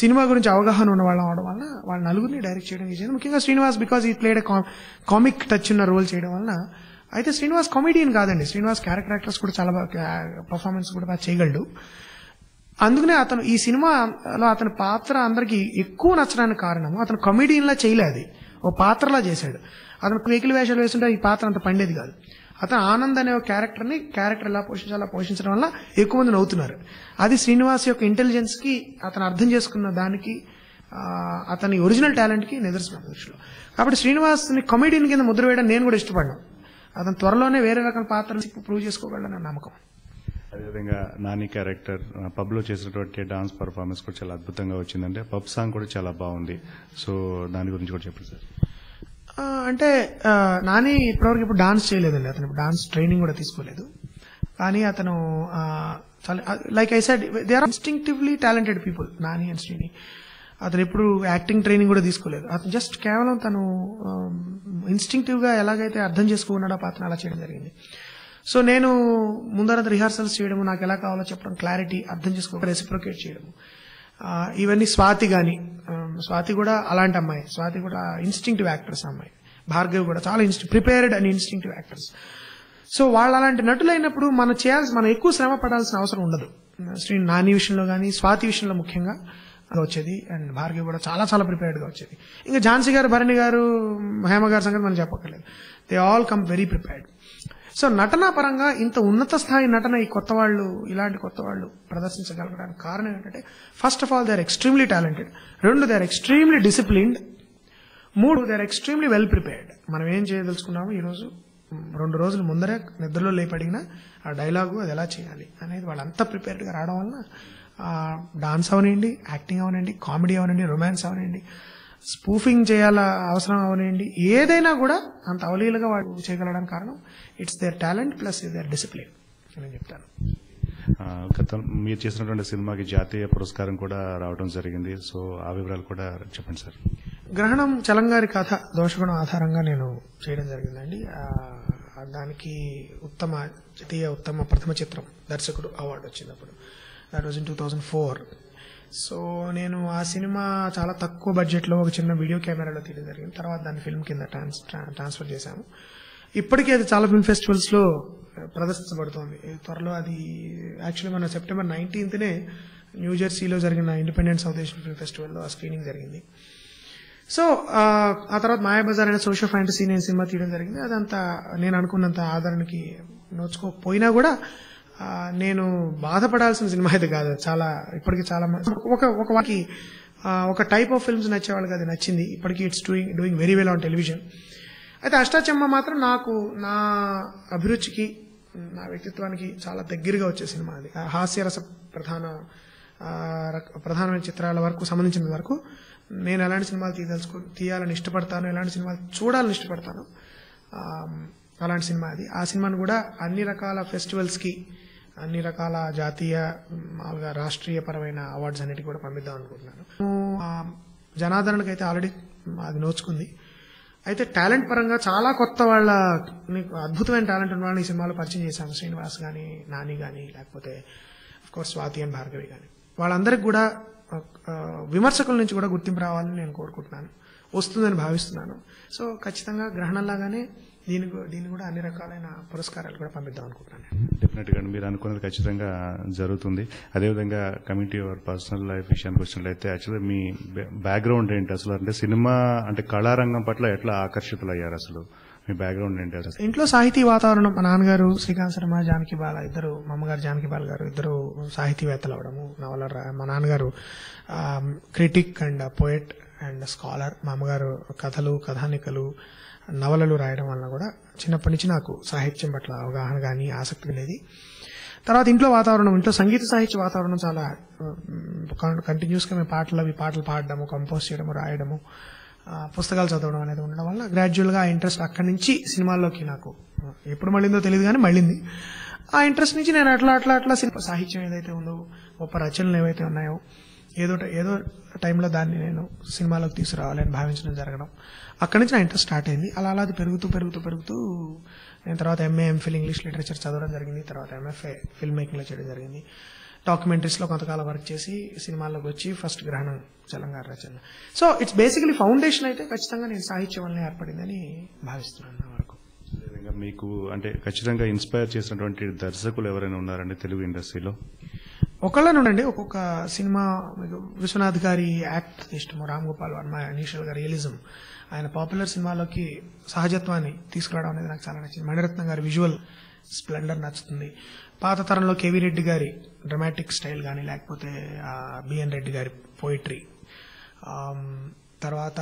సినిమా గురించి అవగాహన ఉన్న వాళ్ళు అవడం వల్ల వాళ్ళ నలుగురిని డైరెక్ట్ చేయడం ఈజీ. ముఖ్యంగా శ్రీనివాస్ బికాజ్ ఈ ప్లేడ్ కామిక్ టచ్ ఉన్న రోల్ చేయడం వలన. అయితే శ్రీనివాస్ కామెడియన్ కాదండి, శ్రీనివాస్ క్యారెక్టర్ యాక్టర్స్ కూడా చాలా బాగా పర్ఫార్మెన్స్ కూడా బాగా చేయగలడు. అందుకనే అతను ఈ సినిమాలో అతని పాత్ర అందరికి ఎక్కువ నచ్చడానికి కారణం, అతను కమెడియన్ లా చేయలేదు, ఓ పాత్రలా చేశాడు. అతను వెకిలి వేషాలు వేస్తుంటే ఈ పాత్ర అంత పండేది కాదు. అతను ఆనంద్ అనే క్యారెక్టర్ ఎలా పోషించడం వల్ల ఎక్కువ మంది నవ్వుతున్నారు. అది శ్రీనివాస్ యొక్క ఇంటెలిజెన్స్ కి, అతను అర్థం చేసుకున్న దానికి, అతని ఒరిజినల్ టాలెంట్ కి నిదర్శనం దృష్టిలో. కాబట్టి శ్రీనివాస్ ని కమెడియన్ కింద ముద్ర వేయడం నేను కూడా ఇష్టపడ్డాను. అతను త్వరలోనే వేరే రకాల పాత్రలు ప్రూవ్ చేసుకోగలడని నమ్మకం. అదేవిధంగా నాని క్యారెక్టర్ పబ్ లో చేసినటువంటి డాన్స్ పర్ఫార్మెన్స్ కూడా చాలా అద్భుతంగా వచ్చిందంటే, పబ్ సాంగ్ కూడా చాలా బాగుంది. సో దాని గురించి కూడా చెప్పండి సార్. అంటే నాని ఇప్పటివరకు ఇప్పుడు డాన్స్ చేయలేదండి, అతను డాన్స్ ట్రైనింగ్ కూడా తీసుకోలేదు. కానీ అతను like I said they are instinctively talented people, Nani and Srini. అతను ఎప్పుడు యాక్టింగ్ ట్రైనింగ్ కూడా తీసుకోలేదు. అతను జస్ట్ కేవలం తను ఇన్స్టింక్టివ్ గా ఎలాగైతే అర్థం చేసుకున్నాడో పాత్ర అలా చేయడం జరిగింది. సో నేను ముందరంతా రిహార్సల్స్ చేయడము, నాకు ఎలా కావాలో చెప్పడం, క్లారిటీ అర్థం చేసుకో, రెసిప్రొకేట్ చేయడము, ఇవన్నీ. స్వాతి కూడా అలాంటి అమ్మాయి, స్వాతి కూడా ఇన్స్టింక్టివ్ యాక్టర్స్ అమ్మాయి. భార్గవి కూడా చాలా prepared and instinctive actors. So వాళ్ళు అలాంటి నటులైనప్పుడు మనం ఎక్కువ శ్రమ పడాల్సిన అవసరం ఉండదు. నాని విషయంలో కానీ, స్వాతి విషయంలో ముఖ్యంగా వచ్చేది. అండ్ భార్గవి కూడా చాలా చాలా ప్రిపేర్డ్ గా వచ్చేది. ఇంకా ఝాన్సీ గారు, భరణి గారు, హేమ గారి సంగతి మనం చెప్పక్కర్లేదు. They all come very prepared. So నటనా పరంగా ఇంత ఉన్నత స్థాయి నటన ఇలాంటి కొత్త వాళ్ళు ప్రదర్శించగలగడానికి కారణం ఏంటంటే, first of all they are extremely talented, 2 they are extremely disciplined, 3 they are extremely well prepared. మనం ఏం చేయదలుచుకున్నాము ఈరోజు 2 రోజుల ముందరే నిద్రలో లేపడిగినా ఆ డైలాగు అది ఎలా చేయాలి అనేది వాళ్ళంతా ప్రిపేర్డ్గా రావడం వలన డాన్స్ అవనండి, యాక్టింగ్ అవనండి, కామెడీ అవనండి, రొమాన్స్ అవనండి, స్పూఫింగ్ చేయాల అవసరం అవనండి, ఏదైనా కూడా అంత అవలీలుగా వాళ్ళు చేయగలడానికి కారణం it's their talent plus their discipline అని చెప్తాను. గతం మీరు చేసినటువంటి సినిమాకి జాతీయ పురస్కారం కూడా రావడం జరిగింది. సో ఆ వివరాలు కూడా చెప్పండి సార్. గ్రహణం చలంగారి కథ దోషగుణం ఆధారంగా నేను చేయడం జరిగిందండి. దానికి జాతీయ ఉత్తమ ప్రథమ చిత్రం దర్శకుడు అవార్డు వచ్చింది అప్పుడు. That was in 2004. సో నేను ఆ సినిమా చాలా తక్కువ బడ్జెట్లో ఒక చిన్న వీడియో కెమెరాలో తీయడం జరిగింది. తర్వాత దాన్ని ఫిల్మ్ కింద ట్రాన్స్ఫర్ చేశాము. ఇప్పటికీ అది చాలా ఫిల్మ్ ఫెస్టివల్స్ లో ప్రదర్శించబడుతోంది. త్వరలో అది యాక్చువల్లీ మన సెప్టెంబర్ 19th న్యూజెర్సీలో జరిగిన ఇండిపెండెంట్ సౌత్ ఏషియన్ ఫిల్మ్ ఫెస్టివల్లో ఆ స్క్రీనింగ్ జరిగింది. సో ఆ తర్వాత మాయాబజార్ అనే సోషల్ ఫ్యాంటసీ నేను సినిమా తీయడం జరిగింది. అదంతా నేను అనుకున్నంత ఆదరణకి నోచుకోకపోయినా కూడా నేను బాధపడాల్సిన సినిమా అయితే కాదు. చాలా ఇప్పటికీ చాలా ఒక వాకి ఒక టైప్ ఆఫ్ ఫిల్మ్స్ నచ్చే వాళ్ళకి అది నచ్చింది. ఇప్పటికీ it's doing very well on television. అయితే అష్టాచెమ్మ మాత్రం నాకు నా అభిరుచికి నా వ్యక్తిత్వానికి చాలా దగ్గరగా వచ్చే సినిమా అది. హాస్యరస ప్రధానమైన చిత్రాల వరకు సంబంధించిన వరకు నేను ఎలాంటి సినిమాలు తీయాలని ఇష్టపడతాను, ఎలాంటి సినిమాలు చూడాలని ఇష్టపడతాను, అలాంటి సినిమా అది. ఆ సినిమాను కూడా అన్ని రకాల ఫెస్టివల్స్ కి, అన్ని రకాల జాతీయ మామూలుగా రాష్ట్రీయ పరమైన అవార్డ్స్ అన్నిటికీ కూడా పంపిద్దాం అనుకుంటున్నాను. జనాదరణకు అయితే ఆల్రెడీ అది నోచుకుంది. అయితే టాలెంట్ పరంగా చాలా కొత్త వాళ్ళ అద్భుతమైన టాలెంట్ ఉన్న వాళ్ళని ఈ సినిమాలో పరిచయం చేశాము. శ్రీనివాస్ గానీ, నాని గానీ, లేకపోతే of course Swathi and Bhargavi గానీ, వాళ్ళందరికి కూడా విమర్శకుల నుంచి కూడా గుర్తింపు రావాలని నేను కోరుకుంటున్నాను, వస్తుందని భావిస్తున్నాను. సో ఖచ్చితంగా గ్రహణంలాగానే దీన్ని కూడా అన్ని రకాలైన పురస్కారాలు కూడా పంపిద్దాం అనుకుంటున్నాను. డెఫినెట్ గా మీరు అనుకున్నది ఖచ్చితంగా జరుగుతుంది. అదేవిధంగా coming to your personal life విషయానికి వచ్చినట్లయితే యాక్చువల్గా మీ బ్యాక్గ్రౌండ్ ఏంటి అసలు? అంటే సినిమా అంటే కళారంగం పట్ల ఎట్లా ఆకర్షితులయ్యారు అసలు? మీ బ్యాక్గ్రౌండ్ ఏంటి అసలు? ఇంట్లో సాహితీ వాతావరణం. మా నాన్నగారు శ్రీకాంత్ శర్మ, జానకి బాల ఇద్దరు, మా అమ్మగారు జానకి బాల గారు ఇద్దరు సాహితీవేత్తలు అవడము, మా నాన్నగారు critic and poet and scholar, మా అమ్మగారు కథలు, కథానికలు, నవలలు రాయడం వల్ల కూడా చిన్నప్పటి నుంచి నాకు సాహిత్యం పట్ల అవగాహన కానీ ఆసక్తి అనేది. తర్వాత ఇంట్లో వాతావరణం, ఇంట్లో సంగీత సాహిత్య వాతావరణం చాలా కంటిన్యూస్ గా మేము పాటలు పాడడము, కంపోజ్ చేయడము, రాయడము, పుస్తకాలు చదవడం అనేది ఉండడం వల్ల గ్రాడ్యువల్ గా ఆ ఇంట్రెస్ట్ అక్కడి నుంచి సినిమాల్లోకి నాకు ఎప్పుడు మళ్ళిందో తెలియదు కానీ మళ్ళింది. ఆ ఇంట్రెస్ట్ నుంచి నేను అట్లా సాహిత్యం ఏదైతే ఉందో, గొప్ప రచనలు ఏవైతే ఉన్నాయో ఏదో టైంలో దాన్ని నేను సినిమాలోకి తీసుకురావాలని భావించడం జరగడం, అక్కడి నుంచి నా ఇంట్రెస్ట్ స్టార్ట్ అయింది. అలా అది పెరుగుతూ నేను తర్వాత ఎంఏ, ఎంఫిల్ ఇంగ్లీష్ లిటరేచర్ చదవడం జరిగింది. తర్వాత ఎంఎఫ్ఏ ఫిల్మ్ మేకింగ్ లో చేయడం జరిగింది. డాక్యుమెంటరీస్ లో కొంతకాలం వర్క్ చేసి సినిమాల్లోకి వచ్చి ఫస్ట్ గ్రహణం చలంగారి రచన. సో ఇట్స్ బేసికలీ ఫౌండేషన్ అయితే ఖచ్చితంగా నేను సాహిత్యం వల్లనే ఏర్పడిందని భావిస్తున్నాను. నా వరకు మీకు అంటే ఖచ్చితంగా ఇన్స్పైర్ చేసినటువంటి దర్శకులు ఎవరైనా ఉన్నారండి తెలుగు ఇండస్ట్రీలో? ఒకళ్ళనుండండి. ఒక్కొక్క సినిమా విశ్వనాథ్ గారి యాక్ట్ ఇష్టము, రామ్ గోపాల్ వర్మ ఇనీషియల్ గా రియలిజం, ఆయన పాపులర్ సినిమాలోకి సహజత్వాన్ని తీసుకురావడం అనేది నాకు చాలా నచ్చింది. మణిరత్నం గారి విజువల్ స్ప్లెండర్ నచ్చుతుంది. పాత తరంలో కేవీ రెడ్డి గారి డ్రమాటిక్ స్టైల్ కానీ, లేకపోతే బిఎన్ రెడ్డి గారి పోయిటరీ, తర్వాత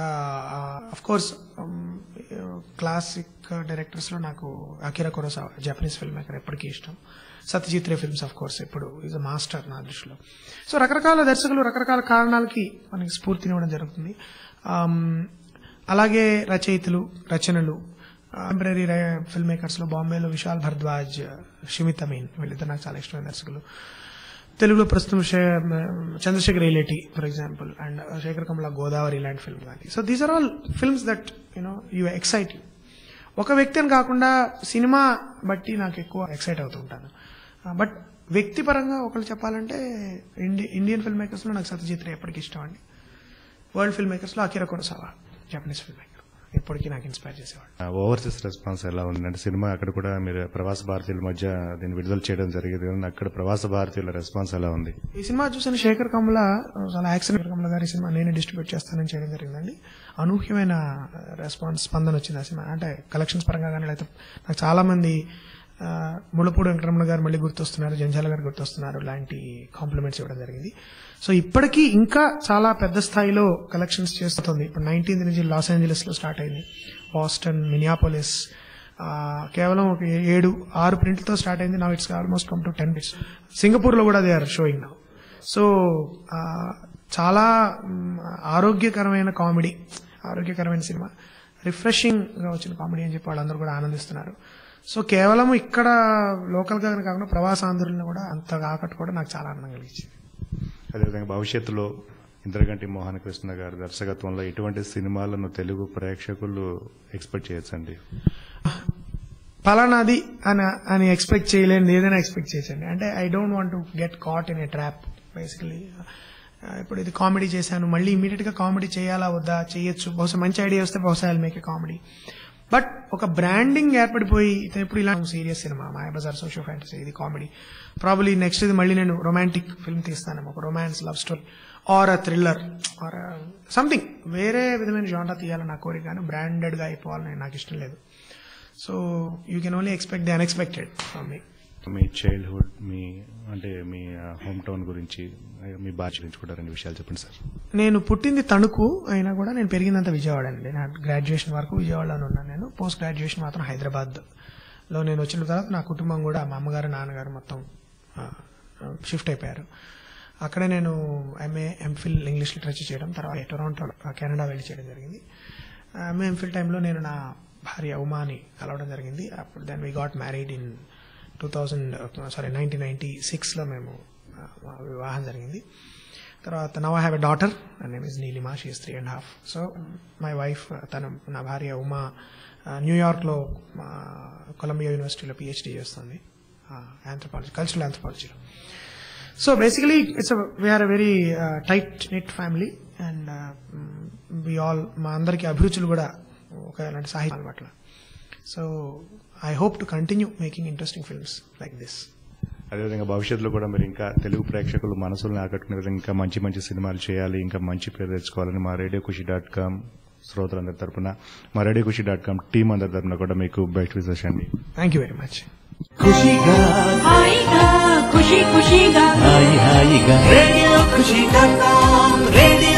అఫ్ కోర్స్ క్లాసిక్ డైరెక్టర్స్ లో నాకు Akira Kurosawa, Japanese film maker, ఎప్పటికీ ఇష్టం. Satyajit Ray films of course ఎప్పుడు ఈజ్ అ మాస్టర్ నా దృష్టిలో. సో రకరకాల దర్శకులు రకరకాల కారణాలకి మనకి స్ఫూర్తినివ్వడం జరుగుతుంది. అలాగే రచయితలు, రచనలు, టెంపరీ ఫిల్మ్ మేకర్స్ లో బాంబేలో విశాల్ భరద్వాజ్, షిమిత్ అమీన్, వీళ్ళిద్దరు నాకు చాలా ఇష్టమైన దర్శకులు. తెలుగులో ప్రస్తుతం Chandrasekhar Yeleti for example, and Sekhar Kammula Godavari లాంటి ఫిల్మ్ కానీ. So these are all films that you excite you. ఒక వ్యక్తి అని కాకుండా సినిమా బట్టి నాకు ఎక్కువ ఎక్సైట్ అవుతూ ఉంటాను. బట్ వ్యక్తిపరంగా ఒకళ్ళు చెప్పాలంటే ఇండియన్ ఫిల్మ్ మేకర్స్ లో నాకు సత్యజిత్ రే ఎప్పటికీ ఇష్టం అండి. వరల్డ్ ఫిల్మ్ మేకర్స్ లో Akira Kurosawa, Japanese film maker, ఎప్పటికీ నాకు ఇన్స్పైర్ చేసేవాడు. ఓవర్సీస్ రెస్పాన్స్ ఎలా ఉందంటే సినిమా అక్కడ కూడా మీరు ప్రవాస భారతీయుల మధ్య దీన్ని విడుదల చేయడం జరిగింది, అక్కడ ప్రవాస భారతీయుల రెస్పాన్స్ ఎలా ఉంది? ఈ సినిమా చూసిన శేఖర్ కమల, చాలా యాక్షన్ కమల గారి సినిమా నేనే డిస్ట్రిబ్యూట్ చేస్తానని చేయడం జరిగిందండి. అనూహ్యమైన రెస్పాన్స్, స్పందన వచ్చింది ఆ సినిమా. అంటే కలెక్షన్స్ పరంగా కానీ, లేకపోతే నాకు చాలా మంది ముళ్ళపూడి వెంకటరమణ గారు మళ్ళీ గుర్తొస్తున్నారు, జంజాల గారు గుర్తొస్తున్నారు లాంటి కాంప్లిమెంట్స్ ఇవ్వడం జరిగింది. సో ఇప్పటికీ ఇంకా చాలా పెద్ద స్థాయిలో కలెక్షన్స్ చేస్తుంది. ఇప్పుడు 19th నుంచి లాస్ ఏంజలస్ లో స్టార్ట్ అయింది, బాస్టన్, మినియాపోలిస్, కేవలం ఒక 6 ప్రింట్లతో స్టార్ట్ అయింది. Now it's almost come to 10 bits. Singapore లో కూడా they are showing now. So చాలా ఆరోగ్యకరమైన కామెడీ, ఆరోగ్యకరమైన సినిమా, రిఫ్రెషింగ్ గా వచ్చిన కామెడీ అని చెప్పి వాళ్ళందరూ కూడా ఆనందిస్తున్నారు. సో కేవలం ఇక్కడ లోకల్ గా కాకుండా ప్రవాసాంధ్రులను కూడా అంతగా ఆకట్టుకోవడం నాకు చాలా ఆనందం కలిగించింది. అదేవిధంగా భవిష్యత్తులో ఇంద్రగంటి మోహన కృష్ణ గారి దర్శకత్వంలో ఎటువంటి సినిమాలను తెలుగు ప్రేక్షకులు ఎక్స్పెక్ట్ చేయొచ్చండి? పలానాది అని ఎక్స్పెక్ట్ చేయలేని ఏదైనా ఎక్స్పెక్ట్ చేయొచ్చండి. అంటే I don't want to get caught in a trap. Basically ఇప్పుడు ఇది కామెడీ చేశాను, మళ్ళీ ఇమీడియట్ గా కామెడీ చేయాలా వద్దా, చేయొచ్చు, బహుశా మంచి ఐడియా వస్తే బహుశా I make a comedy. But ఒక బ్రాండింగ్ ఏర్పడిపోయి ఇప్పుడు ఇలా serious cinema, Mayabazar socio fantasy, ఇది కామెడీ, ప్రాబబ్లీ నెక్స్ట్ ఇది మళ్ళీ నేను రొమాంటిక్ ఫిల్మ్ తీస్తాను, ఒక romance love story or a thriller or something, వేరే విధమైన జానరా తీయాలని నా కోరిక, కానీ బ్రాండెడ్ గా అయిపోవాలని నాకు ఇష్టం లేదు. So you can only expect the unexpected from me. Me childhood, me home town గురించి, మీ భాష గురించి కూడా 2 విషయాలు చెప్పండి సార్. నేను పుట్టింది తణుకు అయినా కూడా నేను పెరిగిందంతా విజయవాడ అండి. నా గ్రాడ్యుయేషన్ వరకు విజయవాడలోనే ఉన్నాను. నేను పోస్ట్ గ్రాడ్యుయేషన్ మాత్రం హైదరాబాద్ లో నేను వచ్చిన తర్వాత నా కుటుంబం కూడా, మా అమ్మగారు నాన్నగారు మొత్తం షిఫ్ట్ అయిపోయారు. అక్కడే నేను ఎంఏ ఎంఫిల్ ఇంగ్లీష్ లిటరేచర్ చేయడం, తర్వాత టొరాంటో కెనడా వెళ్ళి చేయడం జరిగింది. ఎంఏ ఎంఫిల్ టైంలో నేను నా భార్య ఉమాని కలవడం జరిగింది. అప్పుడు then we got married in 1996 లో మేము వివాహం జరిగింది. తర్వాత now I have a daughter, name is Nilima, she is 3.5. So my wife, నా భార్య ఉమా న్యూయార్క్ లో కొలంబియా యూనివర్సిటీలో PhD చేస్తుంది, ఆంథ్రోపాలజీ, కల్చరల్ ఆంథ్రోపాలజీలో. So basically we are a very tight knit family and we all, మా అందరికి అభిరుచులు కూడా ఒక ఇలాంటి సాహిత్యం అన్నమాట. So I hope to continue making interesting films like this. అదేవిధంగా భవిష్యత్తులో కూడా మీరు ఇంకా తెలుగు ప్రేక్షకులు మనసులను ఆకట్టుకునే విధంగా ఇంకా మంచి మంచి సినిమాలు చేయాలి, ఇంకా మంచి పేరు తెచ్చుకోవాలని మా రేడియోఖుషి.com శ్రోతలందరి తరపున, మా రేడియోఖుషి.com టీం అందరి తరపున కూడా మీకు బెస్ట్ విషెస్ అండి. Thank you very much. ఖుషిగా హాయిగా ఖుషి ఖుషిగా హాయి హాయిగా రేడియో ఖుషి.com రేడియో